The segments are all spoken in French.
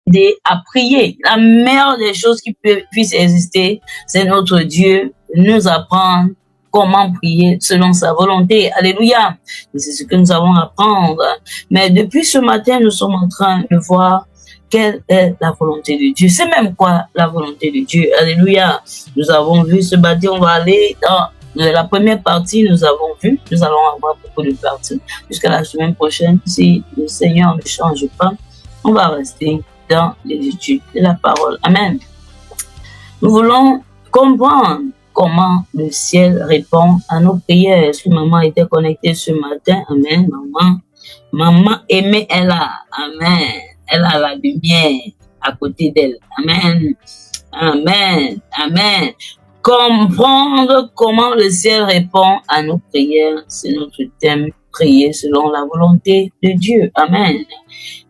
aider à prier. La meilleure des choses qui puissent exister, c'est notre Dieu nous apprendre comment prier selon sa volonté. Alléluia. Et c'est ce que nous avons à apprendre. Mais depuis ce matin, nous sommes en train de voir quelle est la volonté de Dieu. C'est même quoi la volonté de Dieu. Alléluia. Nous avons vu ce matin, on va aller dans la première partie, nous avons vu. Nous allons avoir beaucoup de parties. Jusqu'à la semaine prochaine, si le Seigneur ne change pas, on va rester dans les études de la parole. Amen. Nous voulons comprendre comment le ciel répond à nos prières. Est-ce que maman était connectée ce matin? Amen. Maman aimée est là. Amen. Elle a la lumière à côté d'elle. Amen. Amen. Amen. Comprendre comment le ciel répond à nos prières, c'est notre thème. Prier selon la volonté de Dieu. Amen.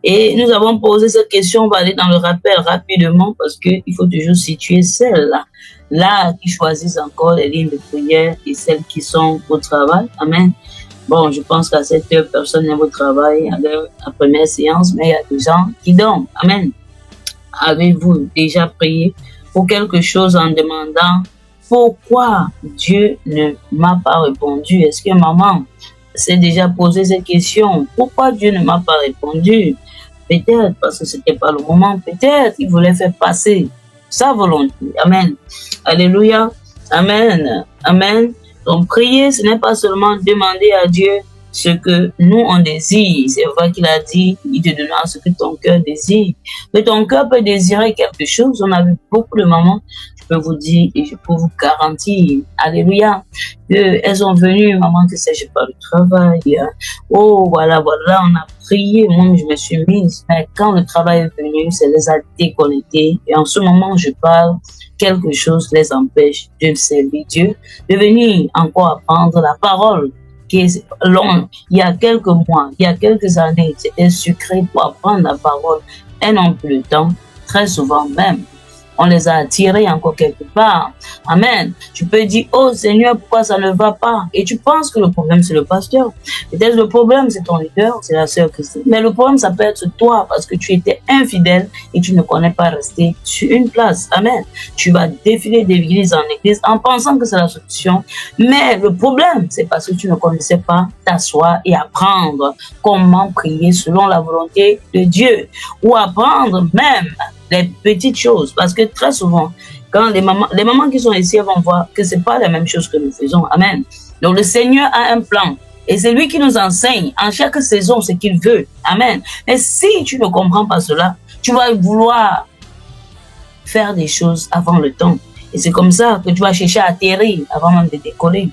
Et nous avons posé cette question, on va aller dans le rappel rapidement parce qu'il faut toujours situer celles-là qui choisissent encore les lignes de prière et celles qui sont au travail. Amen. Bon, je pense qu'à cette heure, personne n'est au travail à la première séance, mais il y a des gens qui dorment. Amen. Avez-vous déjà prié pour quelque chose en demandant pourquoi Dieu ne m'a pas répondu? Est-ce que maman s'est déjà posé cette question? Pourquoi Dieu ne m'a pas répondu? Peut-être parce que c'était pas le moment. Peut-être qu'il voulait faire passer sa volonté. Amen. Alléluia. Amen. Amen. Donc, prier, ce n'est pas seulement demander à Dieu ce que nous, on désire. C'est vrai qu'il a dit, il te donnera ce que ton cœur désire. Mais ton cœur peut désirer quelque chose. On a vu beaucoup de mamans, je peux vous dire et je peux vous garantir, alléluia, qu'elles sont venues, maman, que sais-je pas, le travail. Oh, voilà, on a prié, moi, je me suis mise. Mais quand le travail est venu, ça les a déconnectés. Et en ce moment, je parle, quelque chose les empêche de servir Dieu, de venir encore apprendre la parole qui est long. Il y a quelques mois, il y a quelques années, c'était sucré pour apprendre la parole. Elles n'ont plus le temps, très souvent même. On les a attirés encore quelque part. Amen. Tu peux dire, oh Seigneur, pourquoi ça ne va pas? Et tu penses que le problème, c'est le pasteur. Peut-être le problème, c'est ton leader, c'est la sœur Christine. Mais le problème, ça peut être toi parce que tu étais infidèle et tu ne connais pas rester sur une place. Amen. Tu vas défiler d'église en église en pensant que c'est la solution. Mais le problème, c'est parce que tu ne connaissais pas t'asseoir et apprendre comment prier selon la volonté de Dieu. Ou apprendre même les petites choses, parce que très souvent, quand les mamans qui sont ici, elles vont voir que c'est pas la même chose que nous faisons. Amen. Donc le Seigneur a un plan et c'est lui qui nous enseigne en chaque saison ce qu'il veut. Amen. Mais si tu ne comprends pas cela, tu vas vouloir faire des choses avant le temps. Et c'est comme ça que tu vas chercher à atterrir avant même de décoller.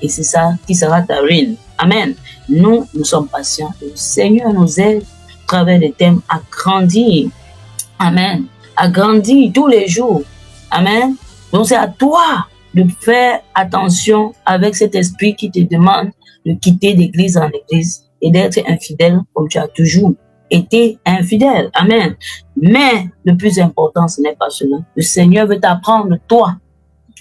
Et c'est ça qui sera ta ruine. Amen. Nous sommes patients. Le Seigneur nous aide à travers des thèmes à grandir. Amen. À grandir tous les jours. Amen. Donc c'est à toi de faire attention avec cet esprit qui te demande de quitter d'église en église et d'être infidèle comme tu as toujours été infidèle. Amen. Mais le plus important, ce n'est pas cela. Le Seigneur veut t'apprendre toi.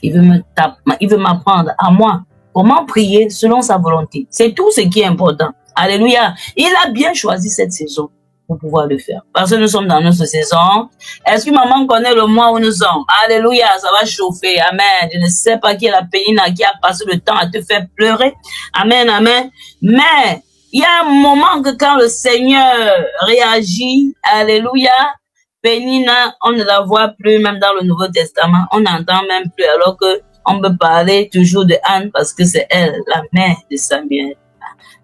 Il veut m'apprendre à moi comment prier selon sa volonté. C'est tout ce qui est important. Alléluia. Il a bien choisi cette saison pour pouvoir le faire. Parce que nous sommes dans notre saison. Est-ce que maman connaît le mois où nous sommes? Alléluia, ça va chauffer. Amen. Je ne sais pas qui est la pénina qui a passé le temps à te faire pleurer. Amen, amen. Mais il y a un moment que quand le Seigneur réagit, alléluia, Pénina, on ne la voit plus, même dans le Nouveau Testament. On n'entend même plus, alors que on peut parler toujours de Anne parce que c'est elle, la mère de Samuel.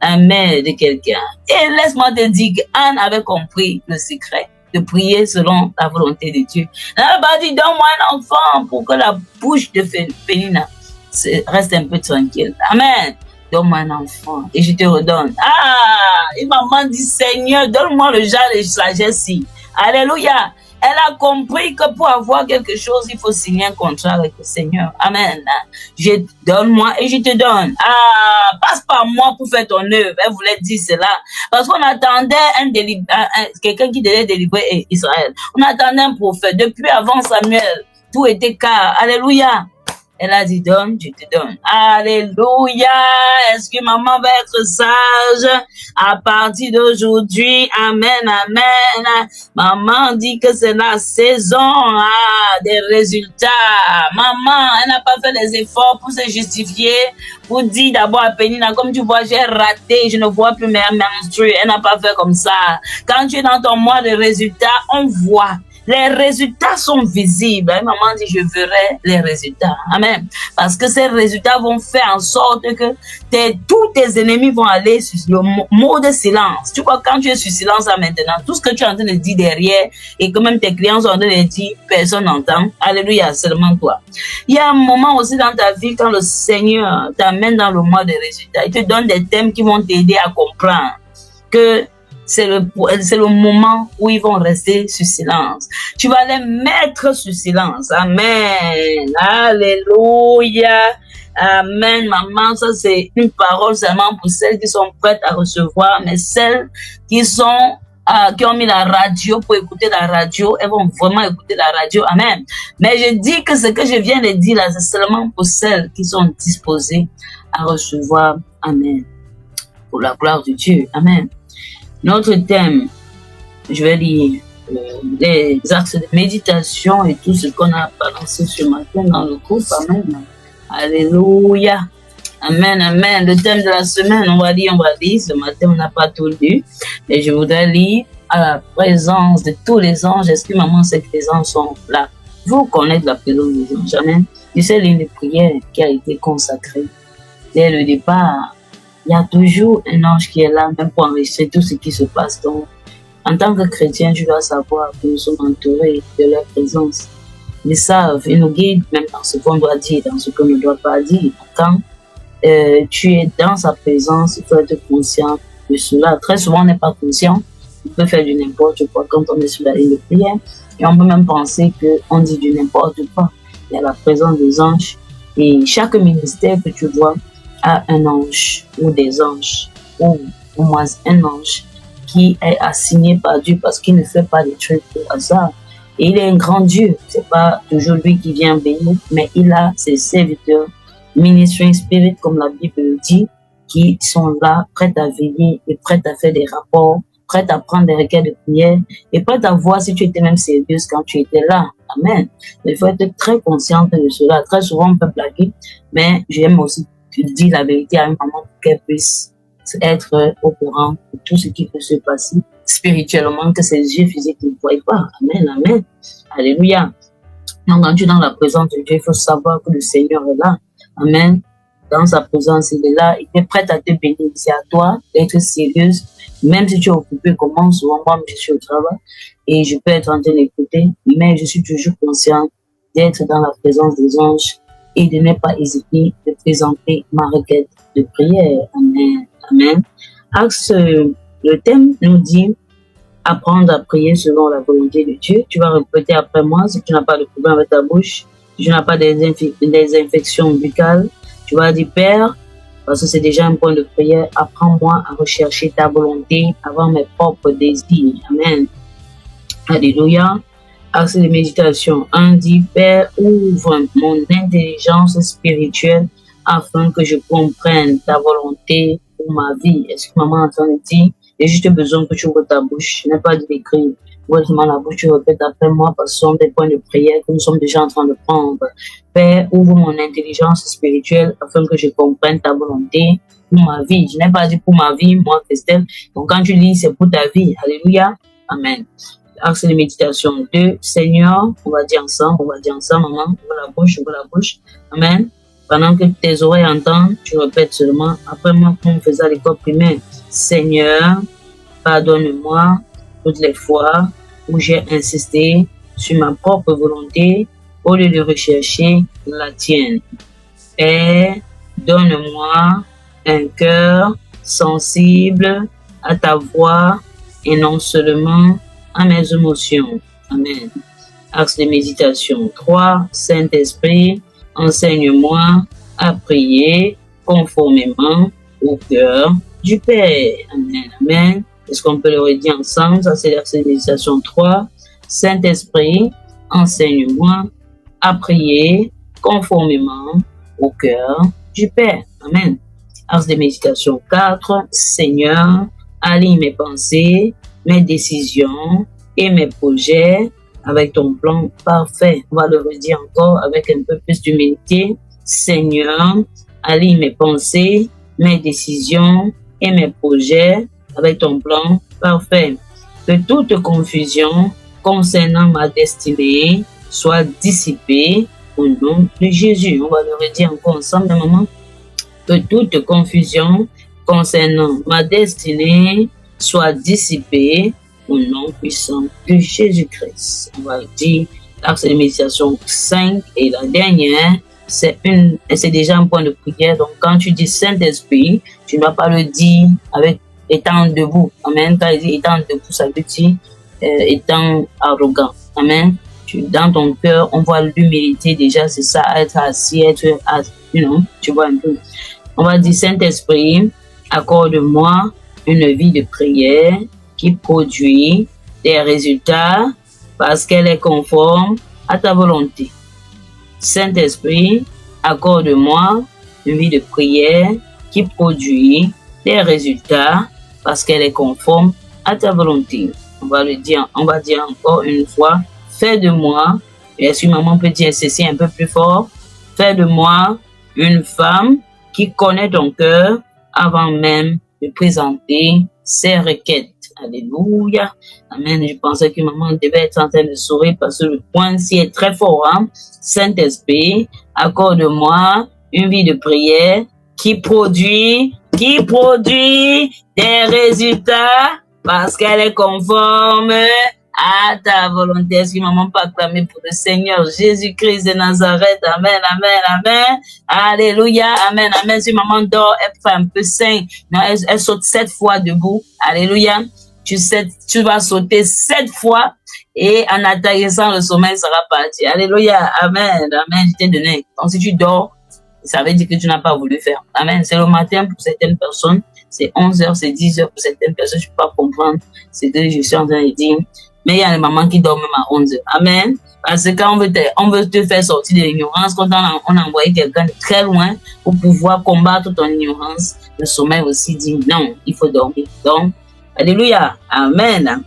La mère de quelqu'un. Et laisse-moi te dire qu'Anne avait compris le secret de prier selon la volonté de Dieu. Elle n'a pas dit, donne-moi un enfant pour que la bouche de Pénina reste un peu tranquille. Amen. Donne-moi un enfant et je te redonne. Ah, et maman dit, Seigneur, donne-moi le genre de sagesse. Alléluia. Elle a compris que pour avoir quelque chose, il faut signer un contrat avec le Seigneur. Amen. Donne-moi et je te donne. Ah, passe par moi pour faire ton œuvre. Elle voulait dire cela. Parce qu'on attendait quelqu'un qui devait délivrer Israël. On attendait un prophète. Depuis avant Samuel, tout était calme. Alléluia. Elle a dit donne, je te donne. Alléluia. Est-ce que maman va être sage à partir d'aujourd'hui? Amen, amen. Maman dit que c'est la saison des résultats. Maman, elle n'a pas fait les efforts pour se justifier, pour dire d'abord à Pénina, comme tu vois, j'ai raté, je ne vois plus mes menstrues. Elle n'a pas fait comme ça. Quand tu es dans ton mois de résultats, on voit. Les résultats sont visibles. Maman dit, je verrai les résultats. Amen. Parce que ces résultats vont faire en sorte que tous tes ennemis vont aller sur le mot de silence. Tu vois, quand tu es sur silence là maintenant, tout ce que tu es en train de dire derrière et que même tes clients sont en train de dire, personne n'entend. Alléluia, seulement toi. Il y a un moment aussi dans ta vie quand le Seigneur t'amène dans le mois de résultats. Il te donne des thèmes qui vont t'aider à comprendre que c'est le moment où ils vont rester sur silence. Tu vas les mettre sur silence. Amen. Alléluia. Amen, maman. Ça, c'est une parole seulement pour celles qui sont prêtes à recevoir, mais celles qui ont mis la radio pour écouter la radio, elles vont vraiment écouter la radio. Amen. Mais je dis que ce que je viens de dire là, c'est seulement pour celles qui sont disposées à recevoir. Amen. Pour la gloire de Dieu. Amen. Notre thème, je vais lire les axes de méditation et tout ce qu'on a balancé ce matin dans le groupe. Amen. Alléluia. Amen, amen. Le thème de la semaine, on va lire. Ce matin, on n'a pas tout lu. Et je voudrais lire à la présence de tous les anges. Est-ce que maman sait que les anges sont là? Vous connaissez la présence des anges. Amen. C'est l'une des prières qui a été consacrée dès le départ. Il y a toujours un ange qui est là, même pour enregistrer tout ce qui se passe. Donc, en tant que chrétien, tu dois savoir que nous sommes entourés de leur présence. Ils savent, ils nous guident même dans ce qu'on doit dire, dans ce qu'on ne doit pas dire. Quand tu es dans sa présence, il faut être conscient de cela. Très souvent, on n'est pas conscient. On peut faire du n'importe quoi quand on est sur la ligne de prière. Et on peut même penser qu'on dit du n'importe quoi. Il y a la présence des anges. Et chaque ministère que tu vois, à un ange ou des anges ou au moins un ange qui est assigné par Dieu parce qu'il ne fait pas des trucs au hasard. Et il est un grand Dieu. C'est pas toujours lui qui vient bénir, mais il a ses serviteurs, ministering spirit, comme la Bible le dit, qui sont là, prêts à veiller et prêts à faire des rapports, prêts à prendre des requêtes de prière et prêts à voir si tu étais même sérieuse quand tu étais là. Amen. Il faut être très consciente de cela. Très souvent, on peut blaguer, mais j'aime aussi dire la vérité à une maman pour qu'elle puisse être au courant de tout ce qui peut se passer spirituellement, que ses yeux physiques ne voient pas. Amen, amen. Alléluia. Donc, quand tu es dans la présence de Dieu, il faut savoir que le Seigneur est là. Amen. Dans sa présence, il est là. Il est prêt à te bénir. C'est à toi d'être sérieuse. Même si tu es occupé, comment souvent, moi, je suis au travail et je peux être en train d'écouter, mais je suis toujours consciente d'être dans la présence des anges et de ne pas hésiter de présenter ma requête de prière. Amen. Amen. Axe, le thème nous dit apprendre à prier selon la volonté de Dieu. Tu vas répéter après moi si tu n'as pas de problème avec ta bouche, si tu n'as pas des infections buccales. Tu vas dire Père, parce que c'est déjà un point de prière, apprends-moi à rechercher ta volonté avant mes propres désirs. Amen. Alléluia. Axe de méditation 1 dit Père, ouvre mon intelligence spirituelle afin que je comprenne ta volonté pour ma vie. Est-ce que maman est en train de dire j'ai juste besoin que tu ouvres ta bouche, je n'ai pas de d'écrire. Ouvre seulement la bouche, tu répètes après moi parce que ce sont des points de prière que nous sommes déjà en train de prendre. Père, ouvre mon intelligence spirituelle afin que je comprenne ta volonté pour ma vie. Je n'ai pas dit pour ma vie, moi, Christelle. Donc quand tu lis, c'est pour ta vie. Alléluia. Amen. Axe de méditation 2. Seigneur, on va dire ensemble, maman, ouvre la bouche. Amen. Pendant que tes oreilles entendent, tu répètes seulement. Après moi, comme on faisait à l'école primaire, Seigneur, pardonne-moi toutes les fois où j'ai insisté sur ma propre volonté au lieu de rechercher la tienne. Père, donne-moi un cœur sensible à ta voix et non seulement à mes émotions. Amen. Axe de méditation 3. Saint-Esprit, enseigne-moi à prier conformément au cœur du Père. Amen. Amen. Est-ce qu'on peut le redire ensemble? Ça, c'est l'axe de méditation 3. Saint-Esprit, enseigne-moi à prier conformément au cœur du Père. Amen. Axe de méditation 4. Seigneur, aligne mes pensées, mes décisions et mes projets avec ton plan parfait. On va le redire encore avec un peu plus d'humilité. Seigneur, aligne mes pensées, mes décisions et mes projets avec ton plan parfait. Que toute confusion concernant ma destinée soit dissipée au nom de Jésus. On va le redire encore ensemble un moment. Que toute confusion concernant ma destinée soit dissipée au nom puissant de Jésus-Christ. On va le dire, l'axe de méditation 5 et la dernière, c'est déjà un point de prière. Donc, quand tu dis Saint-Esprit, tu ne dois pas le dire avec étant debout. Amen. Quand il dit étant debout, ça veut dire étant arrogant. Amen. Dans ton cœur, on voit l'humilité déjà, c'est ça, être assis, tu vois un peu. On va dire Saint-Esprit, accorde-moi une vie de prière qui produit des résultats parce qu'elle est conforme à ta volonté. Saint-Esprit, accorde-moi une vie de prière qui produit des résultats parce qu'elle est conforme à ta volonté. On va dire encore une fois, fais de moi, et si maman peut dire ceci un peu plus fort, fais de moi une femme qui connaît ton cœur avant même de présenter ses requêtes. Alléluia. Amen. Je pensais que maman devait être en train de sourire parce que le point-ci est très fort. Hein? Saint-Esprit, accorde-moi une vie de prière qui produit des résultats parce qu'elle est conforme à ta volonté. Est-ce que maman peut acclamer pour le Seigneur Jésus-Christ de Nazareth? Amen, amen, amen. Alléluia, amen, amen. Si maman dort, elle fait un peu sain. Non, elle saute 7 fois debout. Alléluia. Tu vas sauter 7 fois et en atterrissant, le sommeil sera parti. Alléluia, amen, amen. Je t'ai donné. Donc si tu dors, ça veut dire que tu n'as pas voulu faire. Amen. C'est le matin pour certaines personnes. C'est 11h, c'est 10h pour certaines personnes. Je ne peux pas comprendre ce que je suis en train de dire. Mais il y a des mamans qui dorment même à 11h. Amen. Parce que quand on veut te faire sortir de l'ignorance, quand on a envoyé quelqu'un de très loin pour pouvoir combattre ton ignorance, le sommeil aussi dit non, il faut dormir. Donc, alléluia. Amen.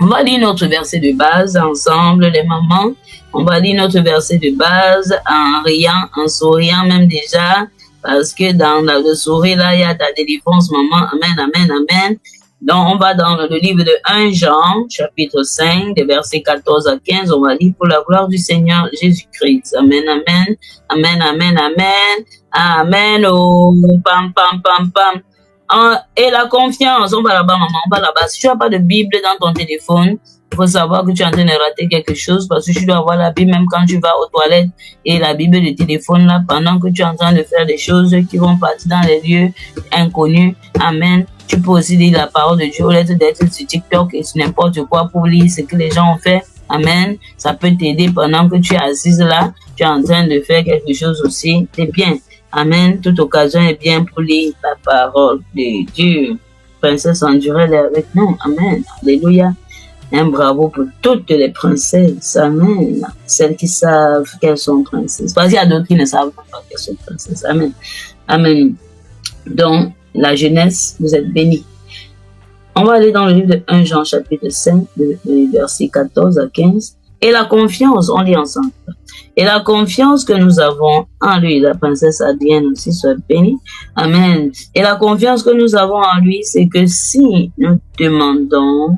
On va lire notre verset de base ensemble, les mamans. On va lire notre verset de base en riant, en souriant même déjà. Parce que dans le sourire, là, il y a ta délivrance, maman. Amen, amen, amen. Donc, on va dans le livre de 1 Jean, chapitre 5, des versets 14 à 15. On va lire pour la gloire du Seigneur Jésus-Christ. Amen, amen, amen, amen, amen, amen. Oh, pam, pam, pam, pam. Et la confiance, on va là-bas, maman, on va là-bas. Si tu n'as pas de Bible dans ton téléphone, il faut savoir que tu es en train de rater quelque chose parce que tu dois avoir la Bible même quand tu vas aux toilettes et la Bible de téléphone là pendant que tu es en train de faire des choses qui vont partir dans les lieux inconnus. Amen. Tu peux aussi lire la parole de Dieu au lieu d'être sur TikTok et sur n'importe quoi pour lire ce que les gens ont fait. Amen. Ça peut t'aider pendant que tu es assise là. Tu es en train de faire quelque chose aussi. C'est bien. Amen. Toute occasion est bien pour lire la parole de Dieu. Princesse Andurel est avec nous. Amen. Alléluia. Un bravo pour toutes les princesses. Amen. Celles qui savent qu'elles sont princesses. Parce qu'il y a d'autres qui ne savent pas qu'elles sont princesses. Amen. Amen. Donc, la jeunesse, vous êtes bénis. On va aller dans le livre de 1 Jean, chapitre 5, versets 14 à 15. Et la confiance, on lit ensemble. Et la confiance que nous avons en lui, la princesse Adrienne aussi soit bénie. Amen. Et la confiance que nous avons en lui, c'est que si nous demandons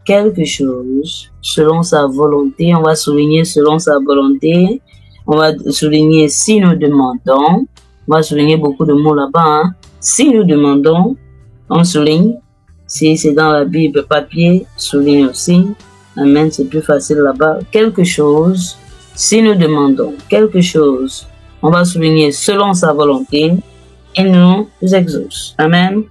quelque chose selon sa volonté, on va souligner selon sa volonté, on va souligner si nous demandons, on va souligner beaucoup de mots là-bas, hein. Si nous demandons, on souligne, si c'est dans la Bible papier, souligne aussi, amen, c'est plus facile là-bas, quelque chose, si nous demandons quelque chose, on va souligner selon sa volonté, et nous exauce, amen,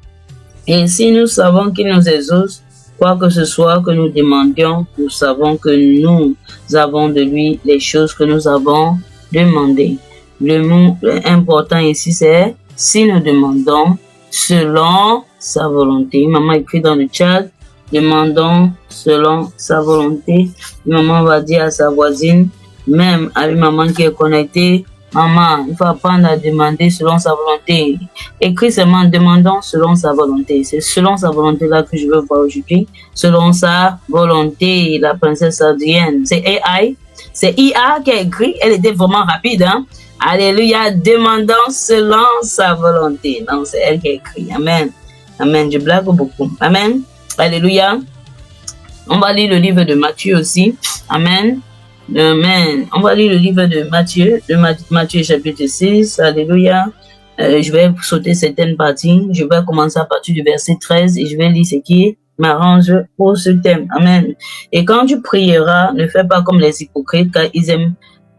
et si nous savons qu'il nous exauce, quoi que ce soit que nous demandions, nous savons que nous avons de lui les choses que nous avons demandées. Le mot important ici, c'est si nous demandons selon sa volonté. Maman écrit dans le chat, demandons selon sa volonté. Maman va dire à sa voisine, même à une maman qui est connectée, Maman, il faut apprendre à demander selon sa volonté. Écris seulement demandons selon sa volonté. C'est selon sa volonté là que je veux voir aujourd'hui. Selon sa volonté, la princesse Adrienne. C'est AI. C'est IA qui a écrit. Elle était vraiment rapide, hein. Alléluia. Demandons selon sa volonté. Non, c'est elle qui a écrit. Amen. Amen. Je blague beaucoup. Amen. Alléluia. On va lire le livre de Matthieu aussi. Amen. Amen. On va lire le livre de Matthieu, Matthieu chapitre 6. Alléluia. Je vais sauter certaines parties. Je vais commencer à partir du verset 13 et je vais lire ce qui m'arrange pour ce thème. Amen. Et quand tu prieras, ne fais pas comme les hypocrites, car ils aiment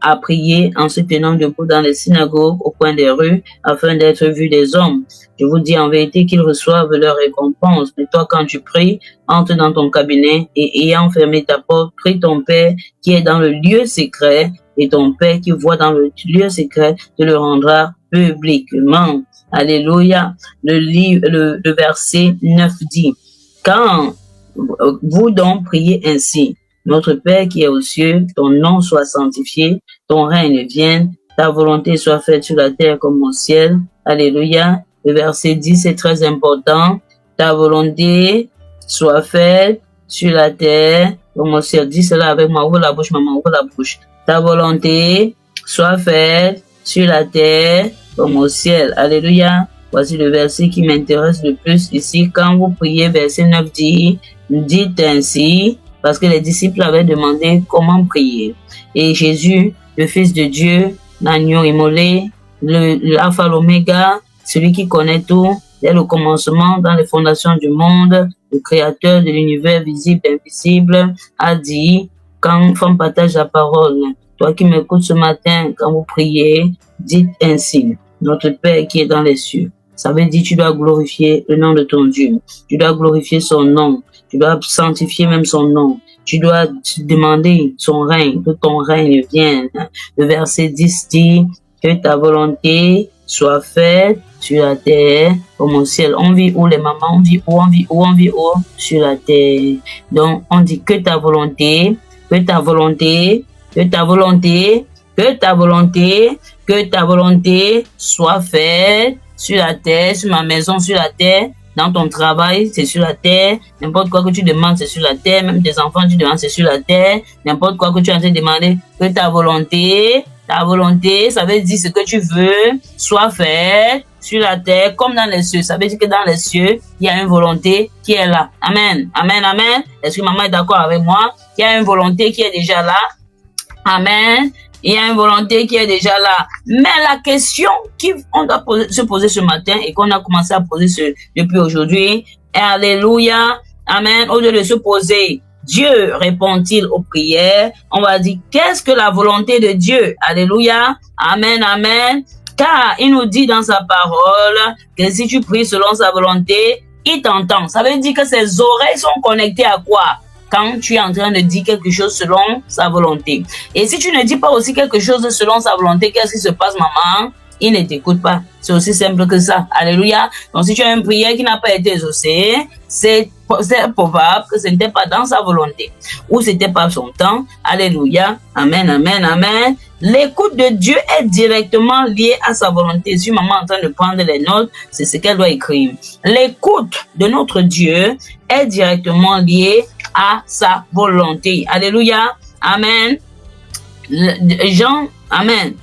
à prier en se tenant debout dans les synagogues au coin des rues afin d'être vus des hommes. Je vous dis en vérité qu'ils reçoivent leur récompense. Mais toi, quand tu pries, entre dans ton cabinet et ayant fermé ta porte, prie ton Père qui est dans le lieu secret, et ton Père qui voit dans le lieu secret te le rendra publiquement. Alléluia. Le verset 9 dit, quand vous donc priez ainsi, notre Père qui est aux cieux, ton nom soit sanctifié, ton règne vienne, ta volonté soit faite sur la terre comme au ciel. Alléluia. Le verset 10 c'est très important. Ta volonté soit faite sur la terre comme au ciel. Dis cela avec moi. Ouvre la bouche, maman, ouvre la bouche. Ta volonté soit faite sur la terre comme au ciel. Alléluia. Voici le verset qui m'intéresse le plus ici. Quand vous priez, verset 9 dit, dites ainsi, parce que les disciples avaient demandé comment prier. Et Jésus, le Fils de Dieu, l'agneau immolé, l'alpha, l'oméga, celui qui connaît tout, dès le commencement, dans les fondations du monde, le créateur de l'univers visible et invisible, a dit, quand femme partage la parole, toi qui m'écoutes ce matin, quand vous priez, dites ainsi, notre Père qui est dans les cieux. Ça veut dire tu dois glorifier le nom de ton Dieu. Tu dois glorifier son nom. Tu dois sanctifier même son nom. Tu dois demander son règne, que ton règne vienne. Le verset 10 dit que ta volonté soit faite sur la terre comme au ciel. On vit où les mamans? On vit où? On vit où? On vit où? Sur la terre. Donc on dit que ta volonté, que ta volonté, que ta volonté, que ta volonté, que ta volonté soit faite sur la terre, sur ma maison, sur la terre, dans ton travail, c'est sur la terre, n'importe quoi que tu demandes, c'est sur la terre, même tes enfants, tu demandes, c'est sur la terre, n'importe quoi que tu es en train de demander, que ta volonté, ça veut dire ce que tu veux, soit fait sur la terre comme dans les cieux. Ça veut dire que dans les cieux, il y a une volonté qui est là. Amen, amen, amen. Est-ce que maman est d'accord avec moi? Il y a une volonté qui est déjà là. Amen. Il y a une volonté qui est déjà là. Mais la question qu'on doit se poser ce matin et qu'on a commencé à poser depuis aujourd'hui, alléluia, amen, au lieu de se poser, Dieu répond-il aux prières, on va dire, qu'est-ce que la volonté de Dieu? Alléluia, amen, amen. Car il nous dit dans sa parole que si tu pries selon sa volonté, il t'entend. Ça veut dire que ses oreilles sont connectées à quoi? Quand tu es en train de dire quelque chose selon sa volonté. Et si tu ne dis pas aussi quelque chose selon sa volonté, qu'est-ce qui se passe, maman? Il ne t'écoute pas. C'est aussi simple que ça. Alléluia. Donc, si tu as une prière qui n'a pas été exaucée, c'est probable que ce n'était pas dans sa volonté. Ou ce n'était pas son temps. Alléluia. Amen, amen, amen. L'écoute de Dieu est directement liée à sa volonté. Si maman est en train de prendre les notes, c'est ce qu'elle doit écrire. L'écoute de notre Dieu est directement liée à sa volonté. Alléluia. Amen. Jean, amen.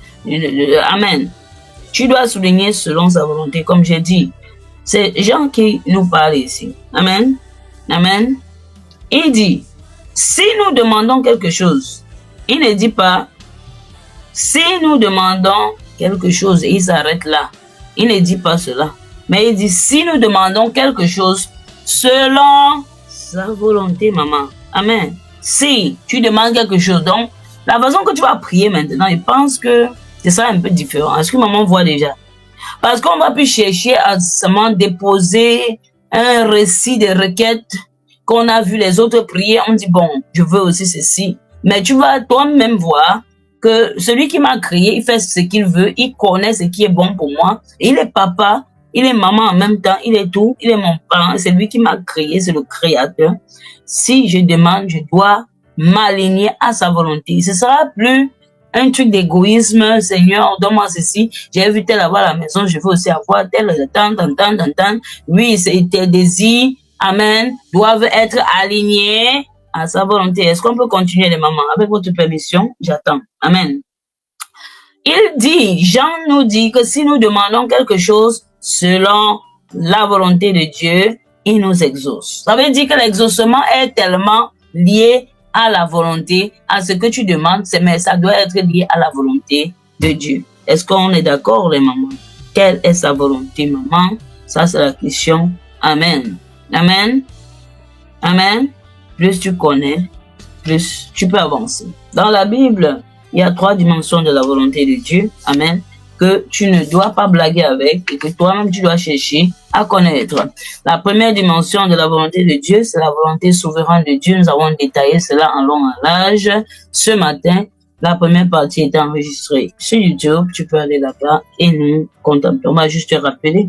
Amen. Tu dois souligner selon sa volonté, comme j'ai dit. C'est Jean qui nous parle ici. Amen. Amen. Il dit, si nous demandons quelque chose, il ne dit pas, si nous demandons quelque chose, et il s'arrête là. Il ne dit pas cela. Mais il dit, si nous demandons quelque chose selon sa volonté, maman. Amen. Si tu demandes quelque chose, donc, la façon que tu vas prier maintenant, je pense que c'est ça un peu différent. Est-ce que maman voit déjà? Parce qu'on va plus chercher à seulement déposer un récit de requêtes qu'on a vu les autres prier. On dit, bon, je veux aussi ceci. Mais tu vas toi-même voir que celui qui m'a créé, il fait ce qu'il veut, il connaît ce qui est bon pour moi. Il est papa, il est maman en même temps, il est tout, il est mon parent, c'est lui qui m'a créé, c'est le créateur. Si je demande, je dois m'aligner à sa volonté. Ce sera plus un truc d'égoïsme. Seigneur, donne-moi ceci. J'ai vu tel avoir à la maison, je veux aussi avoir tel, tant. Oui, tes désirs, amen, doivent être alignés à sa volonté. Est-ce qu'on peut continuer, les mamans? Avec votre permission, j'attends. Amen. Il dit, Jean nous dit que si nous demandons quelque chose selon la volonté de Dieu, il nous exauce. Ça veut dire que l'exaucement est tellement lié à la volonté, à ce que tu demandes, mais ça doit être lié à la volonté de Dieu. Est-ce qu'on est d'accord, les mamans? Quelle est sa volonté, maman? Ça, c'est la question. Amen. Amen. Amen. Plus tu connais, plus tu peux avancer. Dans la Bible, il y a 3 dimensions de la volonté de Dieu. Amen. Que tu ne dois pas blaguer avec et que toi-même tu dois chercher à connaître. La première dimension de la volonté de Dieu, c'est la volonté souveraine de Dieu. Nous avons détaillé cela en long et en large. Ce matin, la première partie est enregistrée sur YouTube. Tu peux aller là-bas et nous contempler. On va juste te rappeler.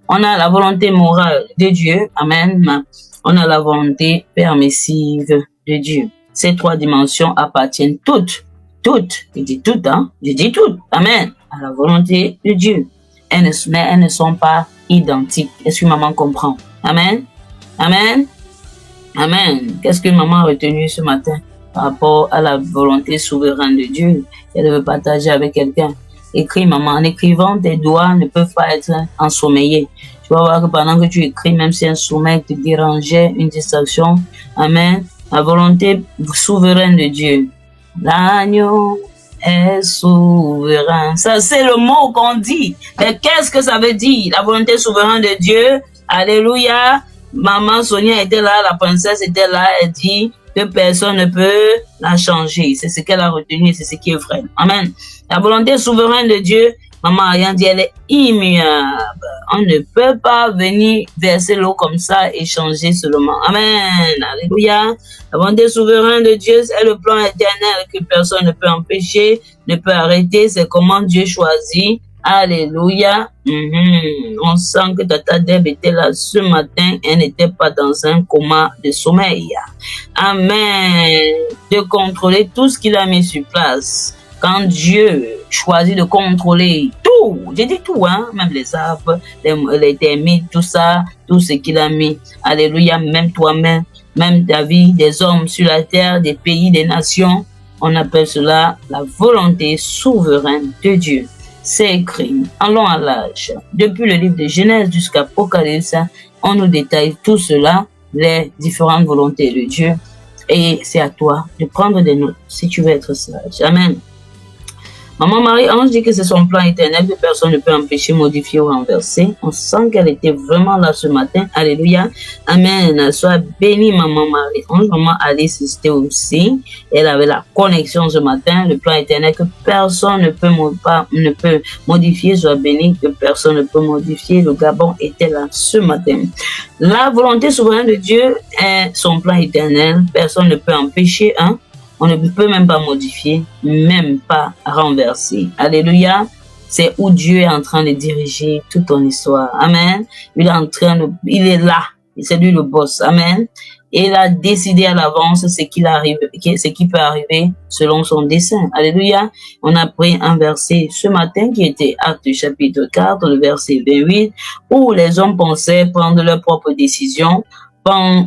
On a la volonté morale de Dieu. Amen. On a la volonté permissive de Dieu. Ces 3 dimensions appartiennent toutes, je dis toutes, hein, je dis toutes, amen, à la volonté de Dieu. Mais elles ne sont pas identiques. Est-ce que maman comprend? Amen, amen, amen. Qu'est-ce que maman a retenu ce matin par rapport à la volonté souveraine de Dieu? Elle veut partager avec quelqu'un. Écris, maman. En écrivant, tes doigts ne peuvent pas être ensommeillés. Tu vas voir que pendant que tu écris, même si un sommeil te dérangeait, une distraction, amen, la volonté souveraine de Dieu. L'agneau est souverain. Ça, c'est le mot qu'on dit. Mais qu'est-ce que ça veut dire? La volonté souveraine de Dieu. Alléluia. Maman Sonia était là, la princesse était là. Elle dit que personne ne peut la changer. C'est ce qu'elle a retenu, c'est ce qui est vrai. Amen. La volonté souveraine de Dieu, maman a rien dit, elle est immuable. On ne peut pas venir verser l'eau comme ça et changer seulement. Amen. Alléluia. La volonté souveraine de Dieu est le plan éternel que personne ne peut empêcher, ne peut arrêter. C'est comment Dieu choisit. Alléluia. On sent que Tata Deb était là ce matin. Elle n'était pas dans un coma de sommeil. Amen. De contrôler tout ce qu'il a mis sur place. Quand Dieu choisit de contrôler tout, j'ai dit tout, hein, même les arbres, les termites, tout ça, tout ce qu'il a mis. Alléluia, même toi-même, même ta vie, des hommes sur la terre, des pays, des nations. On appelle cela la volonté souveraine de Dieu. C'est écrit en long à large. Depuis le livre de Genèse jusqu'à Apocalypse, on nous détaille tout cela, les différentes volontés de Dieu. Et c'est à toi de prendre des notes si tu veux être sage. Amen. Maman Marie-Ange dit que c'est son plan éternel que personne ne peut empêcher, modifier ou renverser. On sent qu'elle était vraiment là ce matin. Alléluia. Amen. Sois bénie, maman Marie-Ange. Maman Alice était aussi. Elle avait la connexion ce matin. Le plan éternel que personne ne peut modifier. Sois bénie que personne ne peut modifier. Le Gabon était là ce matin. La volonté souveraine de Dieu est son plan éternel. Personne ne peut empêcher, hein. On ne peut même pas modifier, même pas renverser. Alléluia. C'est où Dieu est en train de diriger toute ton histoire. Amen. Il est là. C'est lui le boss. Amen. Et il a décidé à l'avance ce qui peut arriver selon son dessein. Alléluia. On a pris un verset ce matin qui était Actes chapitre 4, le verset 28, où les hommes pensaient prendre leurs propres décisions.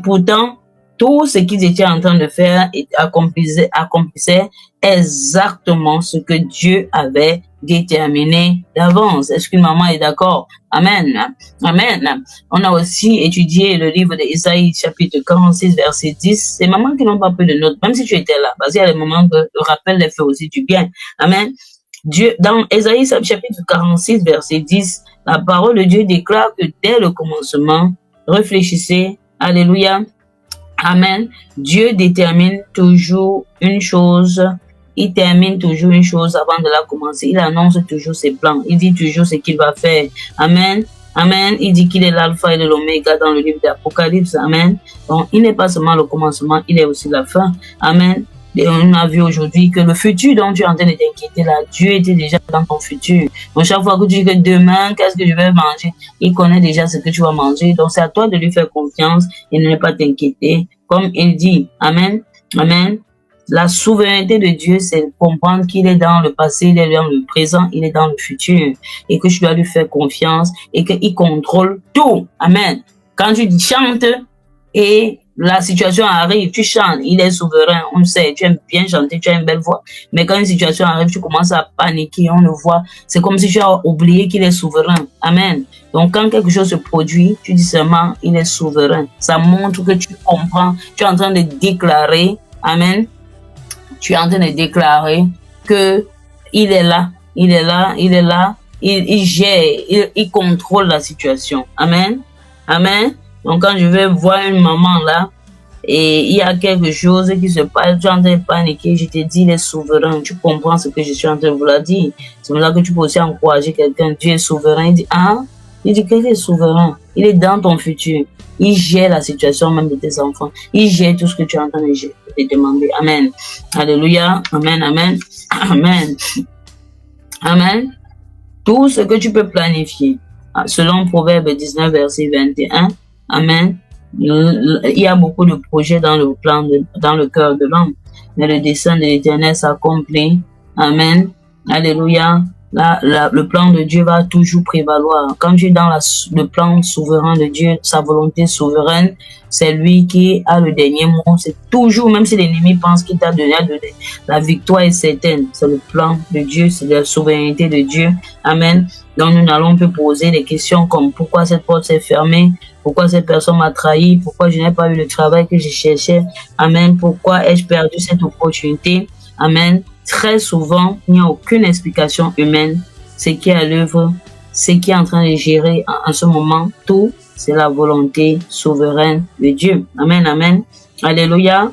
Pourtant, tout ce qu'ils étaient en train de faire accomplissait exactement ce que Dieu avait déterminé d'avance. Est-ce que maman est d'accord? Amen. Amen. On a aussi étudié le livre d'Ésaïe, chapitre 46, verset 10. C'est maman qui n'ont pas pris de notes, même si tu étais là, parce qu'il y a des moments où le rappel les fait aussi du bien. Amen. Dieu, dans Ésaïe, chapitre 46, verset 10, la parole de Dieu déclare que dès le commencement, réfléchissez, alléluia, amen, Dieu détermine toujours une chose. Il termine toujours une chose avant de la commencer. Il annonce toujours ses plans. Il dit toujours ce qu'il va faire. Amen. Amen. Il dit qu'il est l'alpha et l'oméga dans le livre d'Apocalypse. Amen. Donc, il n'est pas seulement le commencement, il est aussi la fin. Amen. Et on a vu aujourd'hui que le futur dont tu es en train de t'inquiéter là, Dieu était déjà dans ton futur. Donc, chaque fois que tu dis que demain, qu'est-ce que je vais manger? Il connaît déjà ce que tu vas manger. Donc, c'est à toi de lui faire confiance et ne pas t'inquiéter. Comme il dit. Amen. Amen. La souveraineté de Dieu, c'est comprendre qu'il est dans le passé, il est dans le présent, il est dans le futur. Et que tu dois lui faire confiance et qu'il contrôle tout. Amen. Quand tu chantes et la situation arrive, tu chantes, il est souverain, on sait, tu aimes bien chanter, tu as une belle voix. Mais quand une situation arrive, tu commences à paniquer, on le voit. C'est comme si tu as oublié qu'il est souverain. Amen. Donc, quand quelque chose se produit, tu dis seulement, il est souverain. Ça montre que tu comprends, tu es en train de déclarer, amen. Tu es en train de déclarer que il est là, il est là, il est là, il gère, il contrôle la situation. Amen. Amen. Donc, quand je vais voir une maman là, et il y a quelque chose qui se passe, tu es en train de paniquer, je te dis, il est souverain. Tu comprends ce que je suis en train de vous la dire. C'est pour ça que tu peux aussi encourager quelqu'un. Dieu est souverain. Il dit, ah, il dit qu'il est souverain. Il est dans ton futur. Il gère la situation même de tes enfants. Il gère tout ce que tu es en train de demander. Amen. Alléluia. Amen. Amen. Amen. Amen. Tout ce que tu peux planifier. Selon Proverbe 19, verset 21. Amen. Il y a beaucoup de projets dans le plan, dans le cœur de l'homme. Mais le dessein de l'Éternel s'accomplit. Amen. Alléluia. Le plan de Dieu va toujours prévaloir. Quand tu es dans le plan souverain de Dieu, sa volonté souveraine, c'est lui qui a le dernier mot. C'est toujours, même si l'ennemi pense qu'il t'a donné la victoire est certaine. C'est le plan de Dieu, c'est la souveraineté de Dieu. Amen. Donc nous allons peut poser des questions comme pourquoi cette porte s'est fermée, pourquoi cette personne m'a trahi, pourquoi je n'ai pas eu le travail que je cherchais. Amen. Pourquoi ai-je perdu cette opportunité? Amen. Très souvent, il n'y a aucune explication humaine. Ce qui est à l'œuvre, ce qui est en train de gérer en ce moment, tout, c'est la volonté souveraine de Dieu. Amen, amen. Alléluia.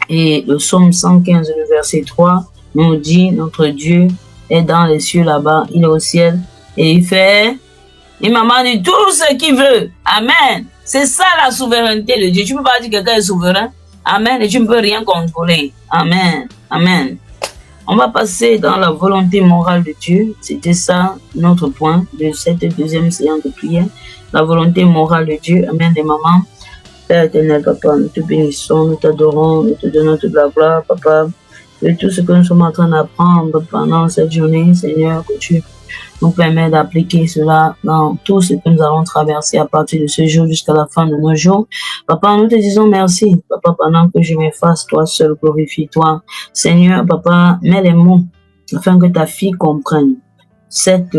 Et le psaume 115, le verset 3, nous dit, notre Dieu est dans les cieux là-bas, il est au ciel, et il m'a demandé tout ce qu'il veut. Amen. C'est ça la souveraineté de Dieu. Tu ne peux pas dire que quelqu'un est souverain. Amen. Et tu ne peux rien contrôler. Amen. Amen. On va passer dans la volonté morale de Dieu. C'était ça notre point de cette deuxième séance de prière. La volonté morale de Dieu. Amen, les mamans. Père éternel, papa, nous te bénissons, nous t'adorons, nous te donnons toute la gloire, papa, de tout ce que nous sommes en train d'apprendre pendant cette journée, Seigneur, que tu nous permets d'appliquer cela dans tout ce que nous allons traverser à partir de ce jour jusqu'à la fin de nos jours. Papa, nous te disons merci. Papa, pendant que je m'efface, toi seul, glorifie-toi. Seigneur, papa, mets les mots afin que ta fille comprenne cette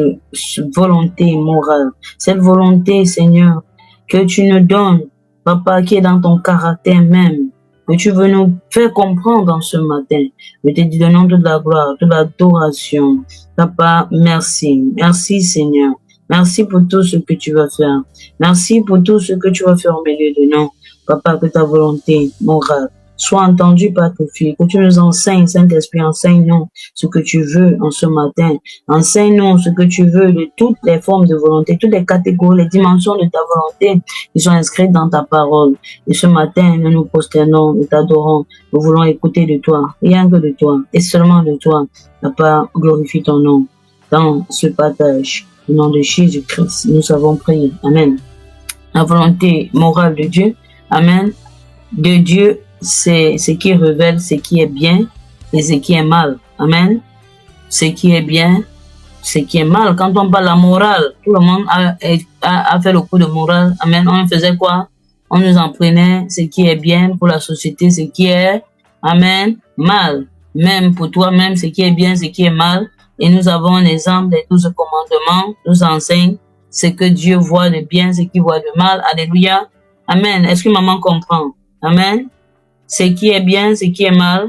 volonté morale, cette volonté, Seigneur, que tu nous donnes, papa, qui est dans ton caractère même, que tu veux nous faire comprendre en ce matin. Je te donnons toute la gloire, toute l'adoration. Papa, merci. Merci, Seigneur. Merci pour tout ce que tu vas faire. Merci pour tout ce que tu vas faire au milieu de nous. Papa, que ta volonté morale soit entendue par tes filles. Que tu nous enseignes, Saint-Esprit, enseigne-nous ce que tu veux en ce matin. Enseigne-nous ce que tu veux de toutes les formes de volonté, toutes les catégories, les dimensions de ta volonté qui sont inscrites dans ta parole. Et ce matin, nous nous prosternons, nous t'adorons. Nous voulons écouter de toi, rien que de toi, et seulement de toi. Papa, glorifie ton nom dans ce partage. Au nom de Jésus-Christ, nous avons prié. Amen. La volonté morale de Dieu, amen, de Dieu, c'est ce qui révèle ce qui est bien et ce qui est mal. Amen. Ce qui est bien, ce qui est mal. Quand on parle de la morale, tout le monde a fait le coup de morale. Amen. On faisait quoi? On nous en prenait ce qui est bien pour la société, ce qui est, amen, mal. Même pour toi-même, ce qui est bien, ce qui est mal. Et nous avons un exemple des 12 commandements, nous enseigne ce que Dieu voit de bien, ce qu'il voit de mal. Alléluia. Amen. Est-ce que maman comprend? Amen. Ce qui est bien, ce qui est mal.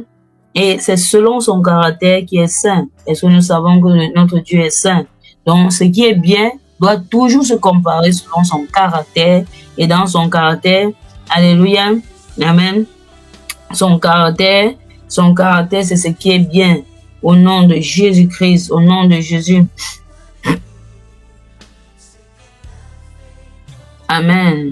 Et c'est selon son caractère qui est saint. Est-ce que nous savons que notre Dieu est saint? Donc, ce qui est bien doit toujours se comparer selon son caractère. Et dans son caractère, alléluia, amen, son caractère, c'est ce qui est bien. Au nom de Jésus-Christ, au nom de Jésus. Amen.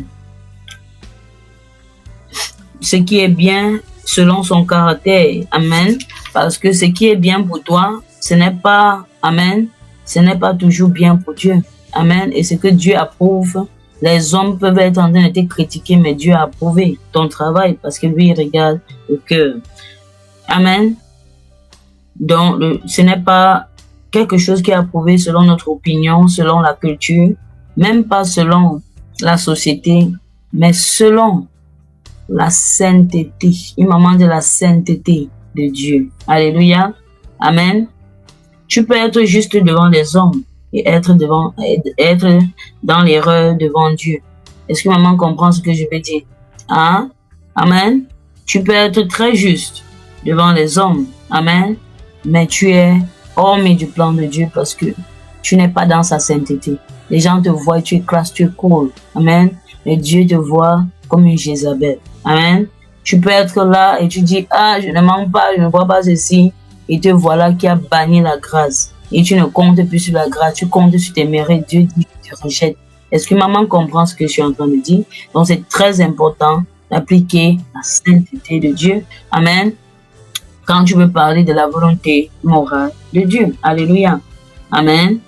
Ce qui est bien selon son caractère. Amen. Parce que ce qui est bien pour toi, ce n'est pas, amen, ce n'est pas toujours bien pour Dieu. Amen. Et ce que Dieu approuve, les hommes peuvent être en train de te critiquer, mais Dieu a approuvé ton travail parce que lui, il regarde le cœur. Amen. Donc, ce n'est pas quelque chose qui est approuvé selon notre opinion, selon la culture, même pas selon la société, mais selon la sainteté. Une maman de la sainteté de Dieu. Alléluia. Amen. Tu peux être juste devant les hommes et être dans l'erreur devant Dieu. Est-ce que maman comprend ce que je veux dire? Hein? Amen. Tu peux être très juste devant les hommes. Amen. Mais tu es hors du plan de Dieu parce que tu n'es pas dans sa sainteté. Les gens te voient, tu es classe, tu es cool. Amen. Mais Dieu te voit comme une Jézabel. Amen. Tu peux être là et tu dis, ah, je ne manque pas, je ne vois pas ceci. Et te voilà qui a banni la grâce. Et tu ne comptes plus sur la grâce, tu comptes sur tes mérites. Dieu dit, tu rejettes. Est-ce que maman comprend ce que je suis en train de dire? Donc c'est très important d'appliquer la sainteté de Dieu. Amen. Quand tu veux parler de la volonté morale de Dieu. Alléluia. Amen.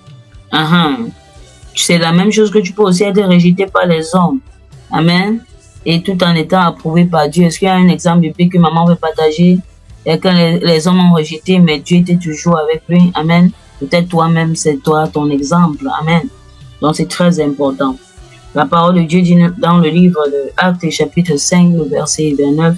C'est la même chose que tu peux aussi être rejeté par les hommes. Amen. Et tout en étant approuvé par Dieu. Est-ce qu'il y a un exemple biblique que maman veut partager? Et quand les hommes ont rejeté, mais Dieu était toujours avec lui. Amen. Peut-être toi-même, c'est toi, ton exemple. Amen. Donc, c'est très important. La parole de Dieu dit dans le livre de Actes, chapitre 5, le verset 29,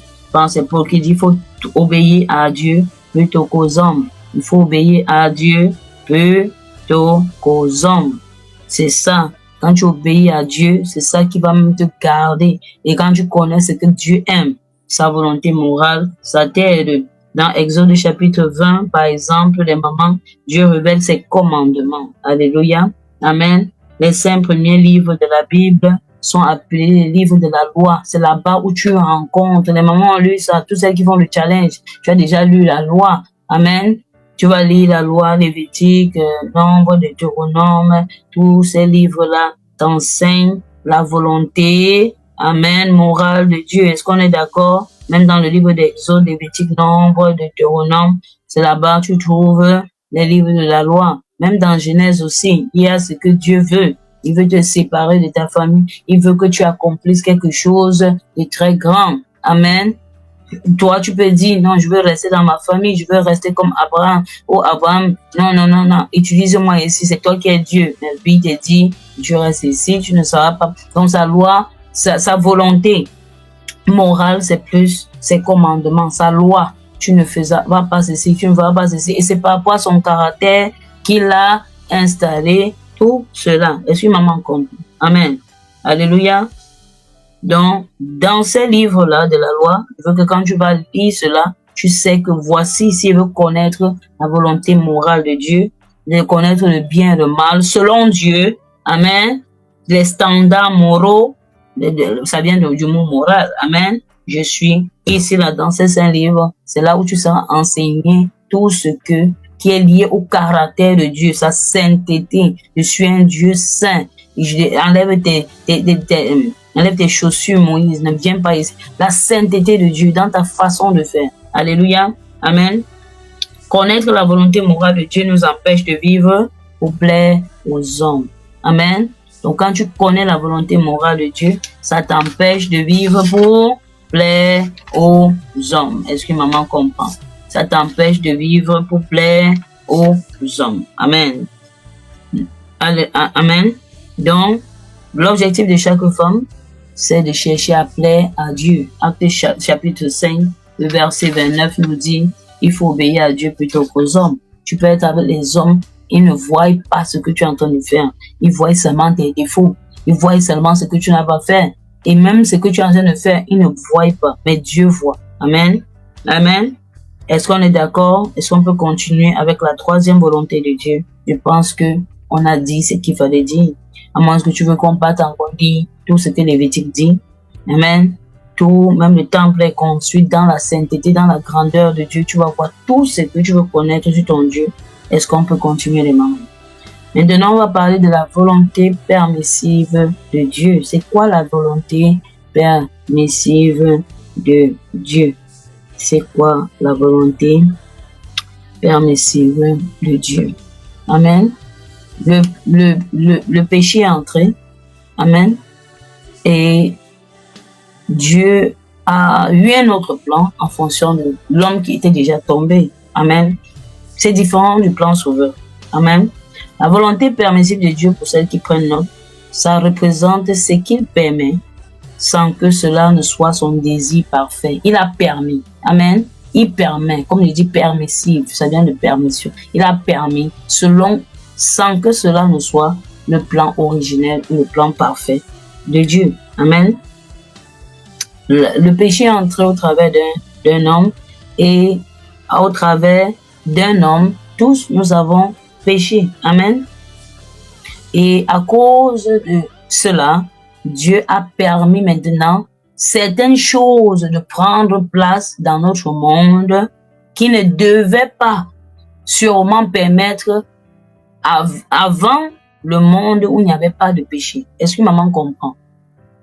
c'est Paul qui dit, il faut obéir à Dieu plutôt qu'aux hommes. Il faut obéir à Dieu plutôt qu'aux hommes. C'est ça. Quand tu obéis à Dieu, c'est ça qui va même te garder. Et quand tu connais ce que Dieu aime, sa volonté morale, ça t'aide. Dans Exode chapitre 20, par exemple, les mamans, Dieu révèle ses commandements. Alléluia. Amen. Les 5 premiers livres de la Bible sont appelés les livres de la loi. C'est là-bas où tu rencontres. Les mamans ont lu ça. Toutes celles qui font le challenge, tu as déjà lu la loi. Amen. Tu vas lire la loi Lévitique, Nombre, Deutéronome. Tous ces livres-là t'enseignent la volonté, amen, morale de Dieu. Est-ce qu'on est d'accord? Même dans le livre d'Exode, Lévitique, Nombre, Deutéronome, c'est là-bas que tu trouves les livres de la loi. Même dans Genèse aussi, il y a ce que Dieu veut. Il veut te séparer de ta famille. Il veut que tu accomplisses quelque chose de très grand. Amen. Toi, tu peux dire, non, je veux rester dans ma famille, je veux rester comme Abraham. Oh, Abraham, non, utilise-moi ici, c'est toi qui es Dieu. Mais lui, il te dit, tu restes ici, tu ne seras pas. Donc, sa loi, sa volonté morale, c'est plus ses commandements, sa loi. Tu ne vas pas ceci, tu ne vas pas ceci. Et c'est par rapport à son caractère qu'il a installé tout cela. Est-ce que maman comprend? Amen. Alléluia. Donc, dans ces livres-là de la loi, je veux que quand tu vas lire cela, tu sais que voici, s'il veut connaître la volonté morale de Dieu, de connaître le bien et le mal, selon Dieu, amen, les standards moraux, ça vient du mot moral, amen, je suis ici, là, dans ces 5 livres, c'est là où tu seras enseigné tout ce qui est lié au caractère de Dieu, sa sainteté. Je suis un Dieu saint. Enlève tes chaussures, Moïse, ne viens pas ici. La sainteté de Dieu dans ta façon de faire. Alléluia. Amen. Connaître la volonté morale de Dieu nous empêche de vivre pour plaire aux hommes. Amen. Donc, quand tu connais la volonté morale de Dieu, ça t'empêche de vivre pour plaire aux hommes. Est-ce que maman comprend? Ça t'empêche de vivre pour plaire aux hommes. Amen. Amen. Donc, l'objectif de chaque femme, c'est de chercher à plaire à Dieu. Acte chapitre 5, le verset 29 nous dit, il faut obéir à Dieu plutôt qu'aux hommes. Tu peux être avec les hommes, ils ne voient pas ce que tu es en train de faire. Ils voient seulement tes défauts. Ils voient seulement ce que tu n'as pas fait. Et même ce que tu es en train de faire, ils ne voient pas. Mais Dieu voit. Amen. Amen. Est-ce qu'on est d'accord? Est-ce qu'on peut continuer avec la 3e volonté de Dieu? Je pense que on a dit ce qu'il fallait dire. À moins que tu veux qu'on parte encore dire tout ce que Lévitique dit. Amen. Tout, même le temple est construit dans la sainteté, dans la grandeur de Dieu. Tu vas voir tout ce que tu veux connaître sur ton Dieu. Est-ce qu'on peut continuer les mamans? Maintenant, on va parler de la volonté permissive de Dieu. C'est quoi la volonté permissive de Dieu? C'est quoi la volonté permissive de Dieu? Amen. Le péché est entré. Amen. Et Dieu a eu un autre plan en fonction de l'homme qui était déjà tombé. Amen. C'est différent du plan sauveur. Amen. La volonté permissive de Dieu pour celles qui prennent note, ça représente ce qu'il permet sans que cela ne soit son désir parfait. Il a permis. Amen. Il permet, comme je dis permissive, ça vient de permission. Il a permis sans que cela ne soit le plan originel ou le plan parfait de Dieu. Amen. Le péché est entré au travers d'un homme et au travers d'un homme, tous nous avons péché. Amen. Et à cause de cela, Dieu a permis maintenant certaines choses de prendre place dans notre monde qui ne devaient pas sûrement permettre avant le monde où il n'y avait pas de péché. Est-ce que maman comprend?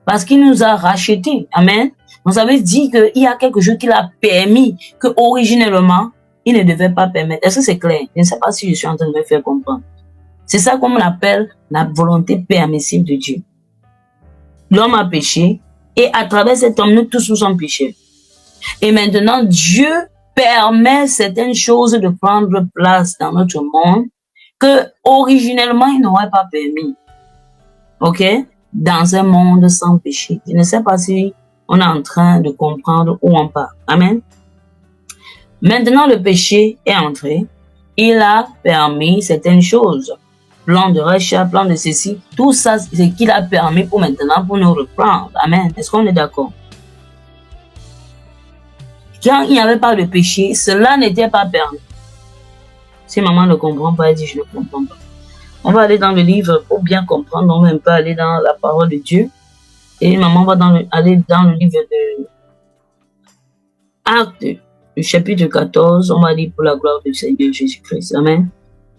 Parce qu'il nous a rachetés. Amen. Donc ça veut dire qu'il y a quelque chose qu'il a permis que originellement, il ne devait pas permettre. Est-ce que c'est clair? Je ne sais pas si je suis en train de me faire comprendre. C'est ça qu'on appelle la volonté permissive de Dieu. L'homme a péché et à travers cet homme, nous tous nous sommes péchés. Et maintenant, Dieu permet certaines choses de prendre place dans notre monde que originellement, il n'aurait pas permis. OK? Dans un monde sans péché. Je ne sais pas si on est en train de comprendre où on part. Amen. Maintenant, le péché est entré. Il a permis certaines choses. Plan de rachat, plan de ceci. Tout ça, c'est qu'il a permis pour maintenant, pour nous reprendre. Amen. Est-ce qu'on est d'accord? Quand il n'y avait pas de péché, cela n'était pas permis. Si maman ne comprend pas, elle dit je ne comprends pas. On va aller dans le livre pour bien comprendre. On va un peu aller dans la parole de Dieu. Et maman va aller dans le livre de Actes, le chapitre 14. On va lire pour la gloire du Seigneur Jésus-Christ. Amen.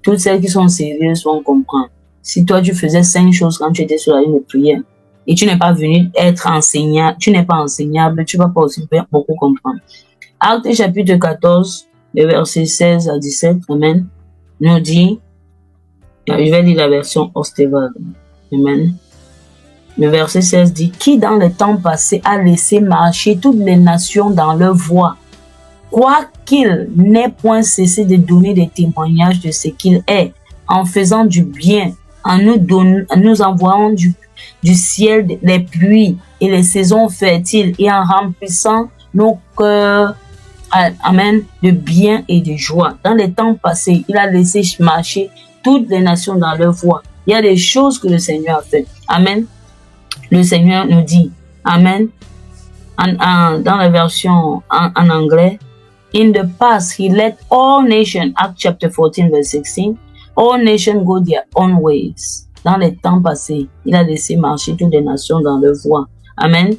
Toutes celles qui sont sérieuses vont comprendre. Si toi, tu faisais 5 choses quand tu étais sur la ligne de prière et tu n'es pas venu être enseignant, tu n'es pas enseignable, tu ne vas pas aussi beaucoup comprendre. Actes chapitre 14, le verset 16 à 17, Amen, nous dit, je vais lire la version Osteva. Amen. Le verset 16 dit, qui dans le temps passé a laissé marcher toutes les nations dans leur voie, quoiqu'il n'ait point cessé de donner des témoignages de ce qu'il est, en faisant du bien, en nous envoyant du ciel les pluies et les saisons fertiles et en remplissant nos cœurs, amen, de bien et de joie. Dans les temps passés, il a laissé marcher toutes les nations dans leur voie. Il y a des choses que le Seigneur a fait. Amen. Le Seigneur nous dit, amen, dans la version en anglais, in the past, he let all nations, Acts chapter 14, verse 16, all nations go their own ways. Dans les temps passés, il a laissé marcher toutes les nations dans leur voie. Amen.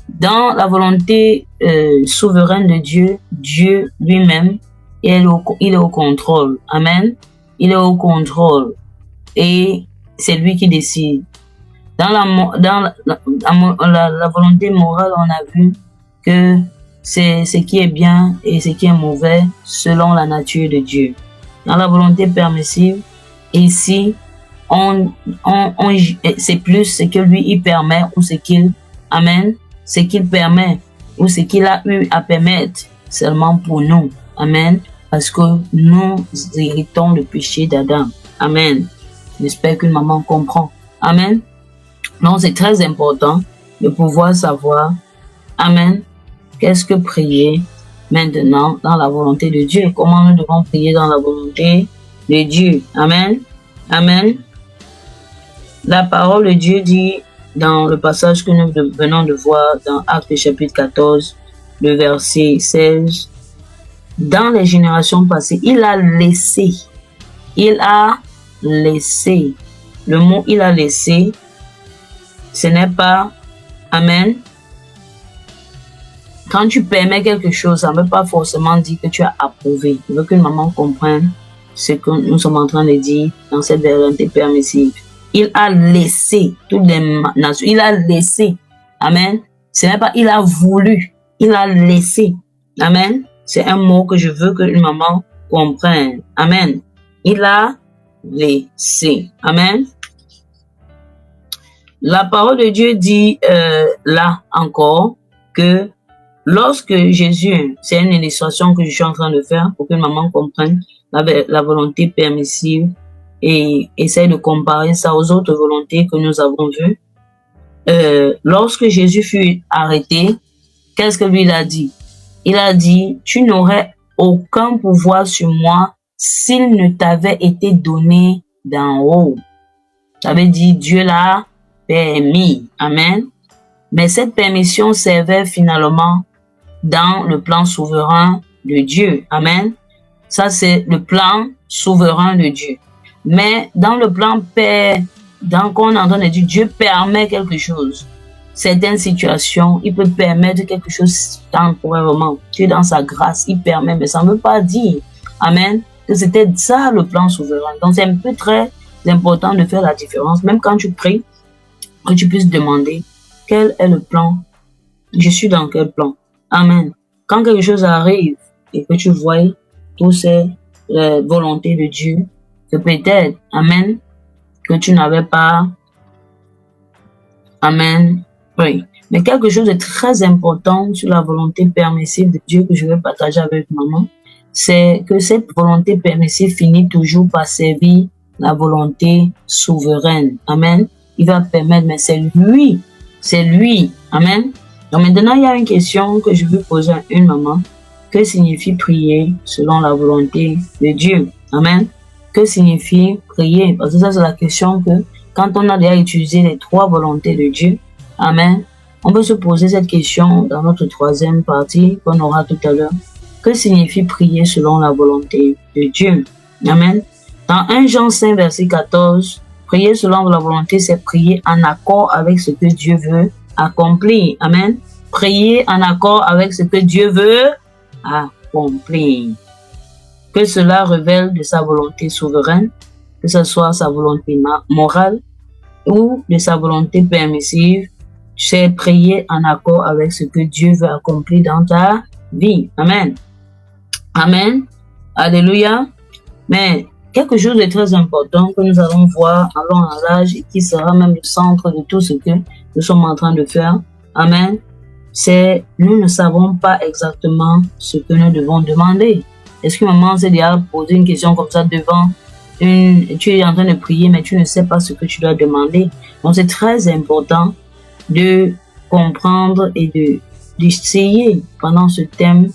Dans la volonté souveraine de Dieu, Dieu lui-même, il est au contrôle. Amen. Il est au contrôle. Et c'est lui qui décide. Dans la volonté morale, on a vu que c'est ce qui est bien et ce qui est mauvais selon la nature de Dieu. Dans la volonté permissive, ici, c'est plus ce que lui il permet ou ce qu'il amène, ce qu'il permet ou ce qu'il a eu à permettre seulement pour nous. Amen. Parce que nous héritons le péché d'Adam. Amen. J'espère que maman comprend. Amen. Donc c'est très important de pouvoir savoir, amen, qu'est-ce que prier maintenant dans la volonté de Dieu. Comment nous devons prier dans la volonté de Dieu. Amen. Amen. La parole de Dieu dit dans le passage que nous venons de voir dans Actes chapitre 14, le verset 16, dans les générations passées, il a laissé. Le mot il a laissé, ce n'est pas, amen. Quand tu permets quelque chose, ça ne veut pas forcément dire que tu as approuvé. Je veux que maman comprenne ce que nous sommes en train de dire dans cette volonté permissive. Il a laissé toutes les nations. Il a laissé. Amen. Ce n'est pas il a voulu. Il a laissé. Amen. C'est un mot que je veux que une maman comprenne. Amen. Il a laissé. Amen. La parole de Dieu dit là encore, que lorsque Jésus, c'est une illustration que je suis en train de faire pour que maman comprenne la volonté permissive et essaye de comparer ça aux autres volontés que nous avons vues. Lorsque Jésus fut arrêté, qu'est-ce que lui il a dit? Il a dit, tu n'aurais aucun pouvoir sur moi s'il ne t'avait été donné d'en haut. Ça veut dire Dieu l'a permis. Amen. Mais cette permission servait finalement dans le plan souverain de Dieu. Amen. Ça, c'est le plan souverain de Dieu. Mais dans le plan qu'on est en train de dire, Dieu permet quelque chose. Certaines situations, il peut permettre quelque chose temporairement. Dieu, dans sa grâce, il permet, mais ça ne veut pas dire, amen, que c'était ça le plan souverain. Donc, c'est un peu très important de faire la différence. Même quand tu pries, que tu puisses demander quel est le plan. Je suis dans quel plan? Amen. Quand quelque chose arrive et que tu vois toutes ces volontés de Dieu, que peut-être, amen, que tu n'avais pas, amen, oui. Mais quelque chose de très important sur la volonté permissive de Dieu que je vais partager avec maman, c'est que cette volonté permissive finit toujours par servir la volonté souveraine. Amen. Il va permettre, mais c'est lui. Amen. Donc maintenant, il y a une question que je veux poser à une maman. Que signifie prier selon la volonté de Dieu? Amen. Que signifie prier? Parce que ça, c'est la question que quand on a déjà utilisé les trois volontés de Dieu, amen, on peut se poser cette question dans notre troisième partie qu'on aura tout à l'heure. Que signifie prier selon la volonté de Dieu? Amen. Dans 1 Jean 5, verset 14, prier selon la volonté, c'est prier en accord avec ce que Dieu veut accomplir. Amen. Prier en accord avec ce que Dieu veut accomplir. Que cela révèle de sa volonté souveraine, que ce soit sa volonté morale ou de sa volonté permissive, c'est prier en accord avec ce que Dieu veut accomplir dans ta vie. Amen. Amen. Alléluia. Mais quelque chose de très important que nous allons voir à long âge et qui sera même le centre de tout ce que nous sommes en train de faire. Amen. C'est nous ne savons pas exactement ce que nous devons demander. Est-ce que maman s'est déjà posé une question comme ça devant tu es en train de prier mais tu ne sais pas ce que tu dois demander. Donc c'est très important de comprendre et d'essayer pendant ce thème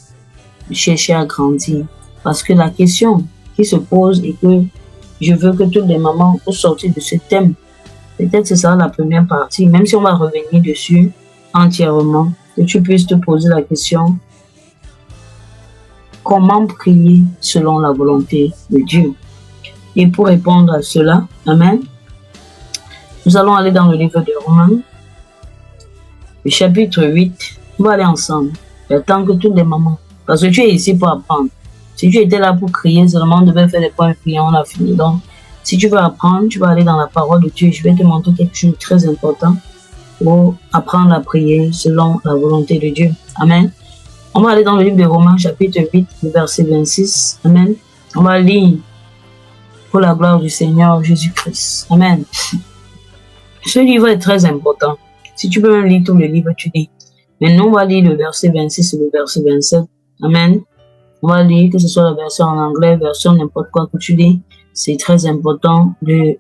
de chercher à grandir. Parce que la question qui se pose et que je veux que toutes les mamans au sortir de ce thème, peut-être ce sera la première partie, même si on va revenir dessus entièrement, que tu puisses te poser la question: comment prier selon la volonté de Dieu? Et pour répondre à cela, amen, nous allons aller dans le livre de Romains, le chapitre 8. On va aller ensemble. J'attends que toutes les mamans, parce que tu es ici pour apprendre. Si tu étais là pour crier, seulement on devait faire des points de prière, on a fini. Donc, si tu veux apprendre, tu vas aller dans la parole de Dieu. Je vais te montrer quelque chose de très important pour apprendre à prier selon la volonté de Dieu. Amen. On va aller dans le livre de Romains, chapitre 8, verset 26. Amen. On va lire pour la gloire du Seigneur Jésus-Christ. Amen. Ce livre est très important. Si tu peux même lire tout le livre, tu lis. Maintenant, on va lire le verset 26 et le verset 27. Amen. On va lire, que ce soit la version en anglais, version n'importe quoi que tu lis. C'est très important de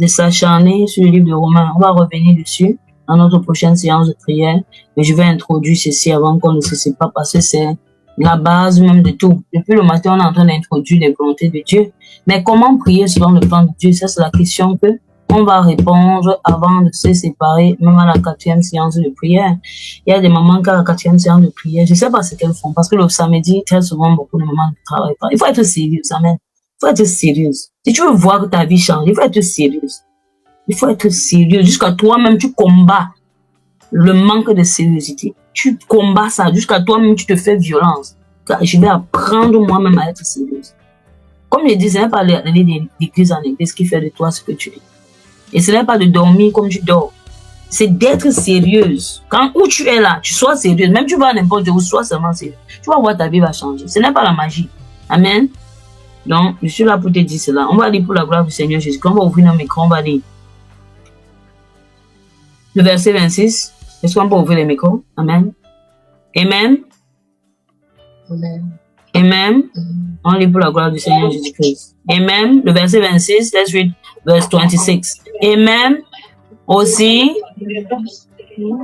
s'acharner sur le livre de Romains. On va revenir dessus dans notre prochaine séance de prière. Mais je vais introduire ceci avant qu'on ne se sépare parce que c'est la base même de tout. Depuis le matin, on est en train d'introduire les volontés de Dieu. Mais comment prier selon le plan de Dieu? Ça, c'est la question que on va répondre avant de se séparer, même à la 4e séance de prière. Il y a des mamans qui à la 4e séance de prière, je ne sais pas ce qu'elles font, parce que le samedi, très souvent, beaucoup de mamans ne travaillent pas. Il faut être sérieuse, amen. Il faut être sérieuse. Si tu veux voir que ta vie change, il faut être sérieuse. Il faut être sérieux. Jusqu'à toi-même, tu combats le manque de sérieuxité. Tu combats ça. Jusqu'à toi-même, tu te fais violence. Je vais apprendre moi-même à être sérieuse. Comme je dis, ce n'est pas aller d'église en église qui fait de toi ce que tu es. Et ce n'est pas de dormir comme tu dors. C'est d'être sérieuse. Quand où tu es là, tu sois sérieuse. Même tu vas à n'importe où, sois seulement sérieuse. Tu vas voir ta vie va changer. Ce n'est pas la magie. Amen. Donc, je suis là pour te dire cela. On va aller pour la gloire du Seigneur Jésus. Quand on va ouvrir nos micros, on va aller. Le verset 26. Est-ce qu'on peut ouvrir les micros? Amen. Amen. Amen. On lit pour la gloire du Seigneur Jésus-Christ. Amen. Le verset 26, let's read verse 26. Amen. Aussi,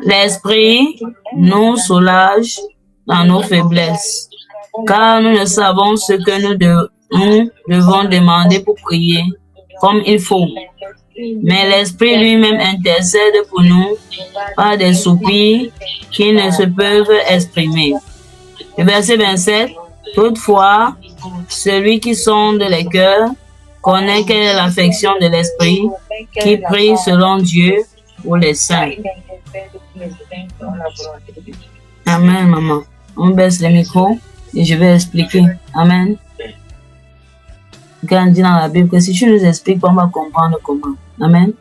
l'Esprit nous soulage dans nos faiblesses, car nous ne savons ce que nous devons demander pour prier comme il faut. Mais l'Esprit lui-même intercède pour nous par des soupirs qui ne se peuvent exprimer. Le verset 27. Toutefois, celui qui sonde les cœurs connaît quelle est l'affection de l'Esprit qui prie selon Dieu pour les saints. Amen, maman. On baisse le micro et je vais expliquer. Amen. Quand on dit dans la Bible que si tu nous expliques, on va comprendre comment. Amen.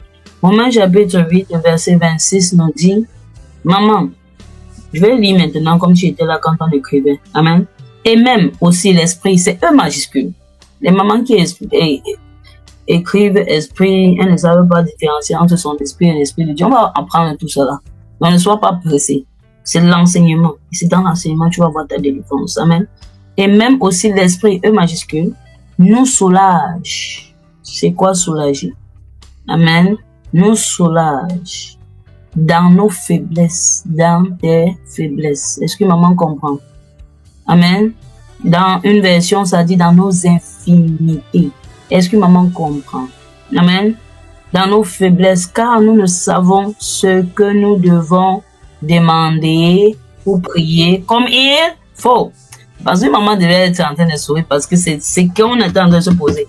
Romains chapitre 8, verset 26 nous dit, maman, je vais lire maintenant comme tu étais là quand on écrivait. Amen. Et même aussi l'esprit, c'est E majuscule. Les mamans qui écrivent esprit, elles ne savent pas différencier entre son esprit et l'esprit de Dieu. On va apprendre tout cela. Donc ne sois pas pressé. C'est l'enseignement. Et c'est dans l'enseignement que tu vas voir ta délivrance. Amen. Et même aussi l'esprit E majuscule nous soulage. C'est quoi soulager? Amen. Nous soulage dans nos faiblesses, dans tes faiblesses. Est-ce que maman comprend? Amen. Dans une version, ça dit dans nos infinités. Est-ce que maman comprend? Amen. Dans nos faiblesses, car nous ne savons ce que nous devons demander ou prier comme il faut. Parce que maman devait être en train de sourire parce que c'est ce qu'on est en train de se poser.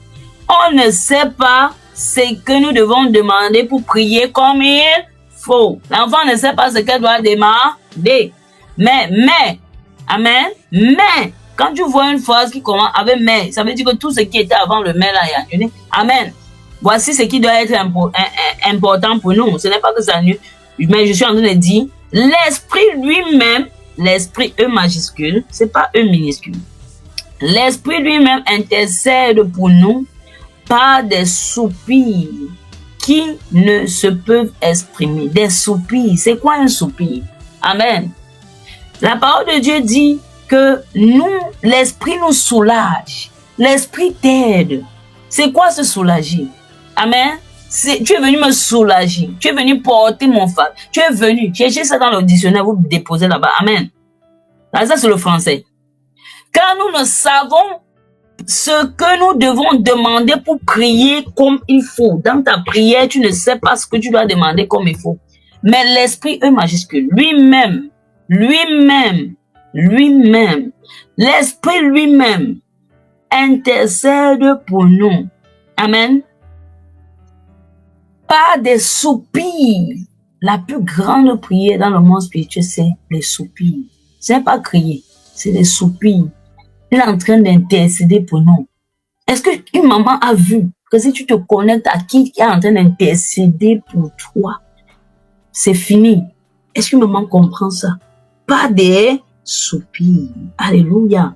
On ne sait pas ce que nous devons demander pour prier comme il faut. L'enfant ne sait pas ce qu'elle doit demander. Mais, amen, mais, quand tu vois une phrase qui commence avec mais, ça veut dire que tout ce qui était avant le mais là est annulé. Amen. Voici ce qui doit être important pour nous. Ce n'est pas que ça annule, mais je suis en train de dire, l'esprit lui-même, l'esprit E majuscule, c'est pas E minuscule. L'esprit lui-même intercède pour nous par des soupirs qui ne se peuvent exprimer. Des soupirs. C'est quoi un soupir? Amen. La parole de Dieu dit que nous, l'esprit nous soulage. L'esprit t'aide. C'est quoi se soulager? Amen. Tu es venu me soulager. Tu es venu porter mon fardeau. Tu es venu. Cherchez ça dans le dictionnaire, vous déposez là-bas. Amen. Là, ça, c'est le français. Car nous ne savons ce que nous devons demander pour prier comme il faut. Dans ta prière, tu ne sais pas ce que tu dois demander comme il faut. Mais l'esprit E majuscule, lui-même, l'esprit lui-même intercède pour nous. Amen. Par des soupirs. La plus grande prière dans le monde spirituel, c'est les soupirs. C'est pas crier, c'est les soupirs. Il est en train d'intercéder pour nous. Est-ce qu'une maman a vu que si tu te connectes à qui est en train d'intercéder pour toi, c'est fini? Est-ce que maman comprend ça? Pas des soupirs. Alléluia.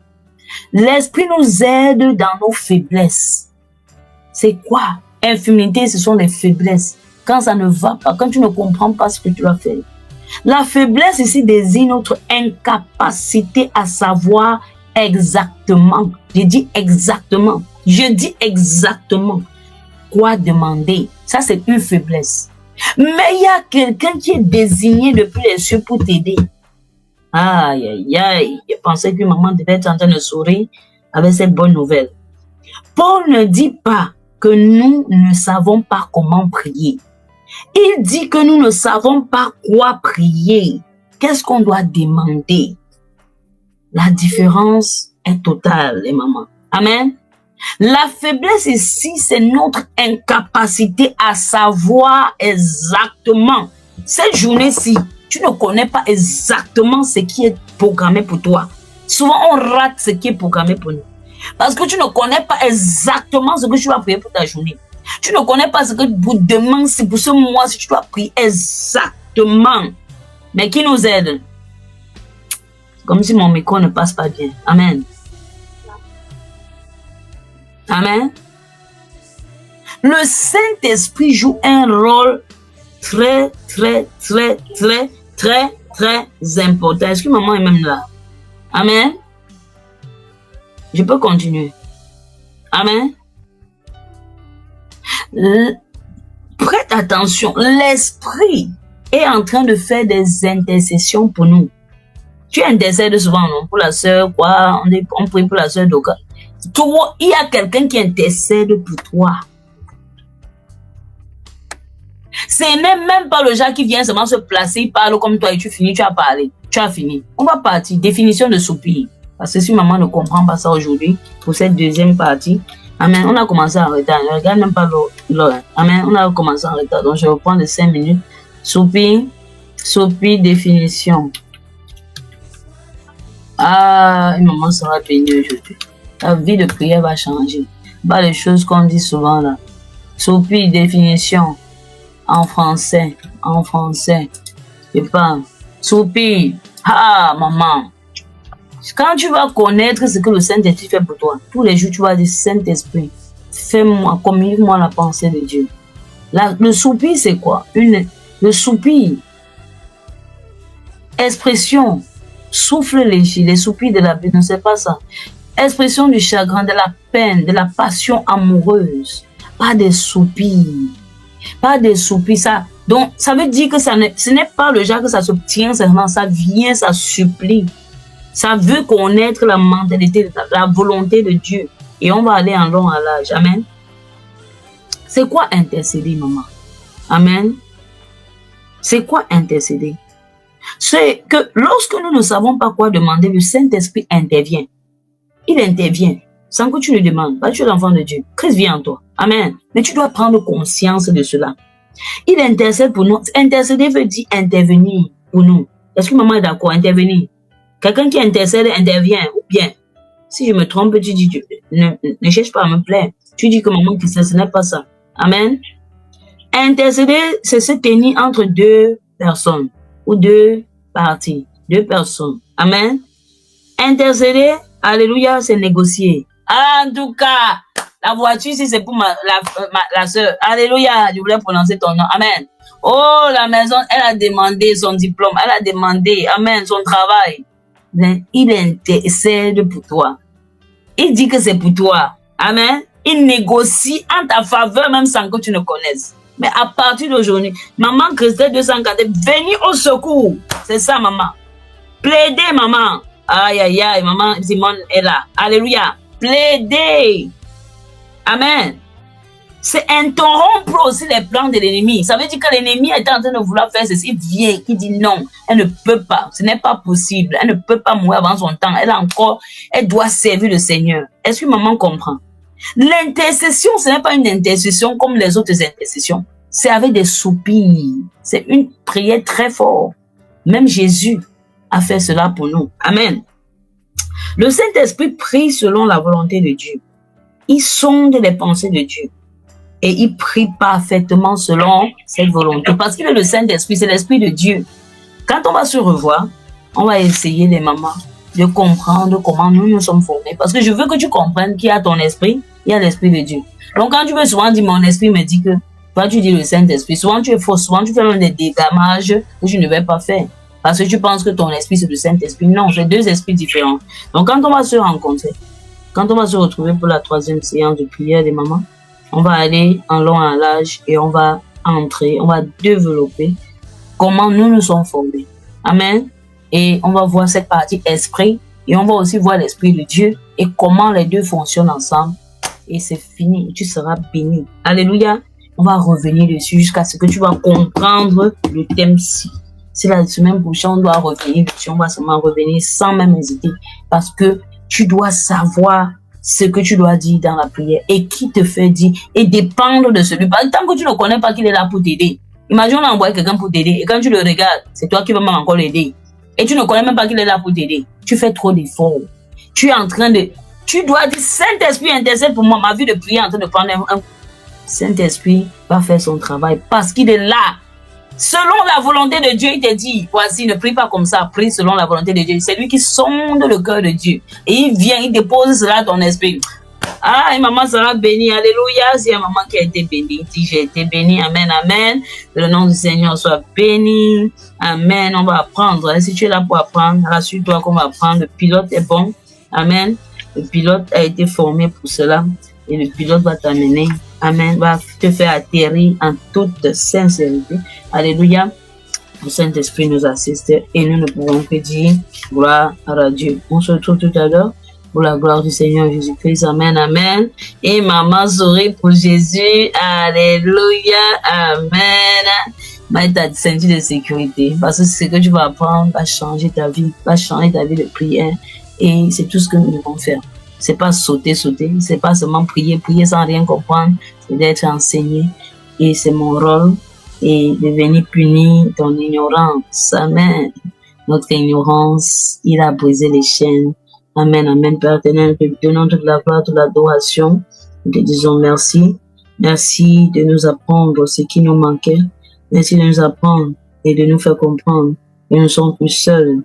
L'esprit nous aide dans nos faiblesses. C'est quoi? Infimité, ce sont les faiblesses. Quand ça ne va pas, quand tu ne comprends pas ce que tu dois faire. La faiblesse ici désigne notre incapacité à savoir exactement. Je dis exactement quoi demander. Ça, c'est une faiblesse. Mais il y a quelqu'un qui est désigné depuis les cieux pour t'aider. Aïe, aïe, aïe. Je pensais que maman devait être en train de sourire avec cette bonne nouvelle. Paul ne dit pas que nous ne savons pas comment prier. Il dit que nous ne savons pas quoi prier. Qu'est-ce qu'on doit demander? La différence est totale, les mamans. Amen. La faiblesse ici, c'est notre incapacité à savoir exactement. Cette journée-ci, tu ne connais pas exactement ce qui est programmé pour toi. Souvent, on rate ce qui est programmé pour nous. Parce que tu ne connais pas exactement ce que tu vas prier pour ta journée. Tu ne connais pas ce que pour demain, c'est pour ce mois, si tu dois prier exactement. Mais qui nous aide? Comme si mon micro ne passe pas bien. Amen. Amen. Le Saint-Esprit joue un rôle très très important. Est-ce que maman est même là? Amen. Je peux continuer. Amen. Prête attention, l'esprit est en train de faire des intercessions pour nous. Tu intercèdes souvent, non? Pour la sœur, quoi? On prie pour la sœur Doka. Toi, il y a quelqu'un qui intercède pour toi. Ce n'est même pas le genre qui vient seulement se placer, il parle comme toi et tu finis, tu as parlé. Tu as fini. On va partir. Définition de soupir. Parce que si maman ne comprend pas ça aujourd'hui, pour cette deuxième partie, amen, on a commencé en retard. Ne regarde même pas l'heure. Amen, on a commencé en retard. Donc, je reprends les 5 minutes. Soupir, définition. Ah, une maman sera bénie aujourd'hui. La vie de prière va changer. Pas les choses qu'on dit souvent là. Soupir, définition. En français. Je parle. Soupir. Ah, maman. Quand tu vas connaître ce que le Saint-Esprit fait pour toi, tous les jours tu vas dire Saint-Esprit, fais-moi, communique-moi la pensée de Dieu. Le soupir, c'est quoi? Le soupir, expression, souffle léger, les soupirs de la vie, ne c'est pas ça. Expression du chagrin, de la peine, de la passion amoureuse. Pas des soupirs. Pas des soupirs, ça. Donc, ça veut dire que ce n'est pas le genre que ça s'obtient seulement, ça vient, ça supplie. Ça veut connaître la mentalité, la volonté de Dieu. Et on va aller en long à large. Amen. C'est quoi intercéder, maman? Amen. C'est quoi intercéder? C'est que lorsque nous ne savons pas quoi demander, le Saint-Esprit intervient. Il intervient sans que tu le demandes. Tu es l'enfant de Dieu. Christ vient en toi. Amen. Mais tu dois prendre conscience de cela. Il intercède pour nous. Intercéder veut dire intervenir pour nous. Est-ce que maman est d'accord? Intervenir. Quelqu'un qui intercède intervient, ou bien, si je me trompe, tu dis, ne cherche pas à me plaire. Tu dis que maman, ce n'est pas ça. Amen. Intercéder, c'est se tenir entre deux personnes, ou deux parties, deux personnes. Amen. Intercéder, alléluia, c'est négocier. En tout cas, la voiture, si c'est pour la sœur, alléluia, je voulais prononcer ton nom. Amen. Oh, la maison, elle a demandé son diplôme, elle a demandé, amen, son travail. Il intercède pour toi. Il dit que c'est pour toi. Amen. Il négocie en ta faveur même sans que tu ne connaisses. Mais à partir d'aujourd'hui, maman Christelle 204, venez au secours. C'est ça, maman. Plaidez, maman. Aïe, aïe, aïe, maman Simone est là. Alléluia. Plaidez. Amen. C'est interrompre aussi les plans de l'ennemi. Ça veut dire que l'ennemi est en train de vouloir faire ceci. Il vient, il dit non, elle ne peut pas. Ce n'est pas possible. Elle ne peut pas mourir avant son temps. Elle doit servir le Seigneur. Est-ce que maman comprend? L'intercession, ce n'est pas une intercession comme les autres intercessions. C'est avec des soupirs. C'est une prière très forte. Même Jésus a fait cela pour nous. Amen. Le Saint-Esprit prie selon la volonté de Dieu. Il sonde les pensées de Dieu. Et il prie parfaitement selon cette volonté. Parce qu'il est le Saint-Esprit, c'est l'Esprit de Dieu. Quand on va se revoir, on va essayer, les mamans, de comprendre comment nous nous sommes formés. Parce que je veux que tu comprennes qu'il y a ton esprit, il y a l'Esprit de Dieu. Donc quand tu veux souvent dire, mon esprit me dit que, toi tu dis le Saint-Esprit, souvent tu es faux, souvent tu fais même des dégamages que tu ne vais pas faire. Parce que tu penses que ton esprit c'est le Saint-Esprit. Non, c'est deux esprits différents. Donc quand on va se rencontrer, quand on va se retrouver pour la 3e séance de prière des mamans, on va aller en long en large et on va entrer, on va développer comment nous nous sommes formés. Amen. Et on va voir cette partie esprit et on va aussi voir l'Esprit de Dieu et comment les deux fonctionnent ensemble. Et c'est fini, tu seras béni. Alléluia. On va revenir dessus jusqu'à ce que tu vas comprendre le thème-ci. Si la semaine prochaine, on doit revenir dessus, on va seulement revenir sans même hésiter parce que tu dois savoir ce que tu dois dire dans la prière et qui te fait dire et dépendre de celui. Tant que tu ne connais pas qu'il est là pour t'aider. Imagine on a envoyé quelqu'un pour t'aider et quand tu le regardes, c'est toi qui vas même encore l'aider. Et tu ne connais même pas qu'il est là pour t'aider. Tu fais trop d'efforts. Tu es en train de... Tu dois dire, Saint-Esprit intercède pour moi. Ma vie de prière est en train de prendre un... Saint-Esprit va faire son travail parce qu'il est là. Selon la volonté de Dieu, il te dit, voici, ne prie pas comme ça, prie selon la volonté de Dieu. C'est lui qui sonde le cœur de Dieu. Et il vient, il dépose cela à ton esprit. Ah, et maman sera bénie. Alléluia. C'est maman qui a été bénie. Dis, j'ai été bénie. Amen, amen. Que le nom du Seigneur soit béni. Amen. On va apprendre. Si tu es là pour apprendre, rassure-toi qu'on va apprendre. Le pilote est bon. Amen. Le pilote a été formé pour cela. Et le pilote va t'amener. Amen. Va te faire atterrir en toute sincérité. Alléluia. Le Saint-Esprit nous assiste et nous ne pouvons que dire gloire à Dieu. On se retrouve tout à l'heure pour la gloire du Seigneur Jésus-Christ. Amen, amen. Et maman sourit pour Jésus. Alléluia, amen. Mets ta ceinture de sécurité parce que ce que tu vas apprendre va changer ta vie, de prière. Et c'est tout ce que nous devons faire. C'est pas sauter, c'est pas seulement prier sans rien comprendre, c'est d'être enseigné. Et c'est mon rôle. Et de venir punir ton ignorance. Amen. Notre ignorance, il a brisé les chaînes. Amen, amen. Père éternel, nous te donnons toute la gloire, toute l'adoration. Nous te disons merci. Merci de nous apprendre ce qui nous manquait. Merci de nous apprendre et de nous faire comprendre que nous ne sommes plus seuls.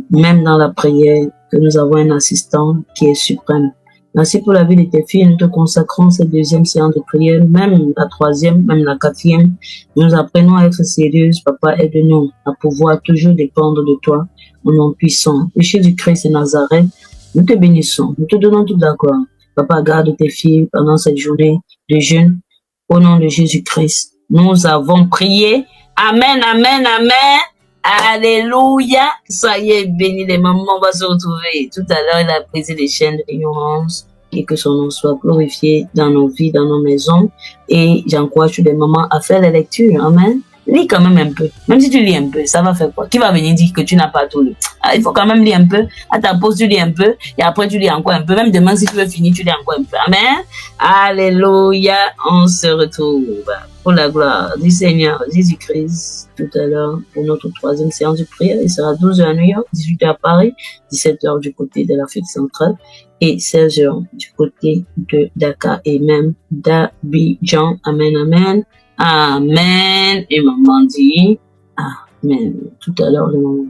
Même dans la prière, que nous avons un assistant qui est suprême. Merci pour la vie de tes filles. Nous te consacrons cette deuxième séance de prière, même la troisième, même la quatrième. Nous apprenons à être sérieuses. Papa, aide-nous à pouvoir toujours dépendre de toi, au nom puissant. Péché du Christ et Nazareth, nous te bénissons. Nous te donnons toute la gloire. Papa, garde tes filles pendant cette journée de jeûne. Au nom de Jésus-Christ, nous avons prié. Amen, amen, amen. Alléluia. Soyez bénis, les mamans. On va se retrouver tout à l'heure. Il a brisé les chaînes de l'ignorance et que son nom soit glorifié dans nos vies, dans nos maisons. Et j'encourage les mamans à faire la lecture. Amen. Lis quand même un peu. Même si tu lis un peu, ça va faire quoi? Qui va venir dire que tu n'as pas tout lu? Ah, il faut quand même lire un peu. À ta pause, tu lis un peu. Et après, tu lis encore un peu. Même demain, si tu veux finir, tu lis encore un peu. Amen. Alléluia. On se retrouve pour la gloire du Seigneur Jésus-Christ tout à l'heure pour notre troisième séance de prière. Il sera 12h à New York, 18h à Paris, 17h du côté de l'Afrique centrale et 16h du côté de Dakar et même d'Abidjan. Amen, amen. Amen. Et maman dit Amen. Tout à l'heure, le moment.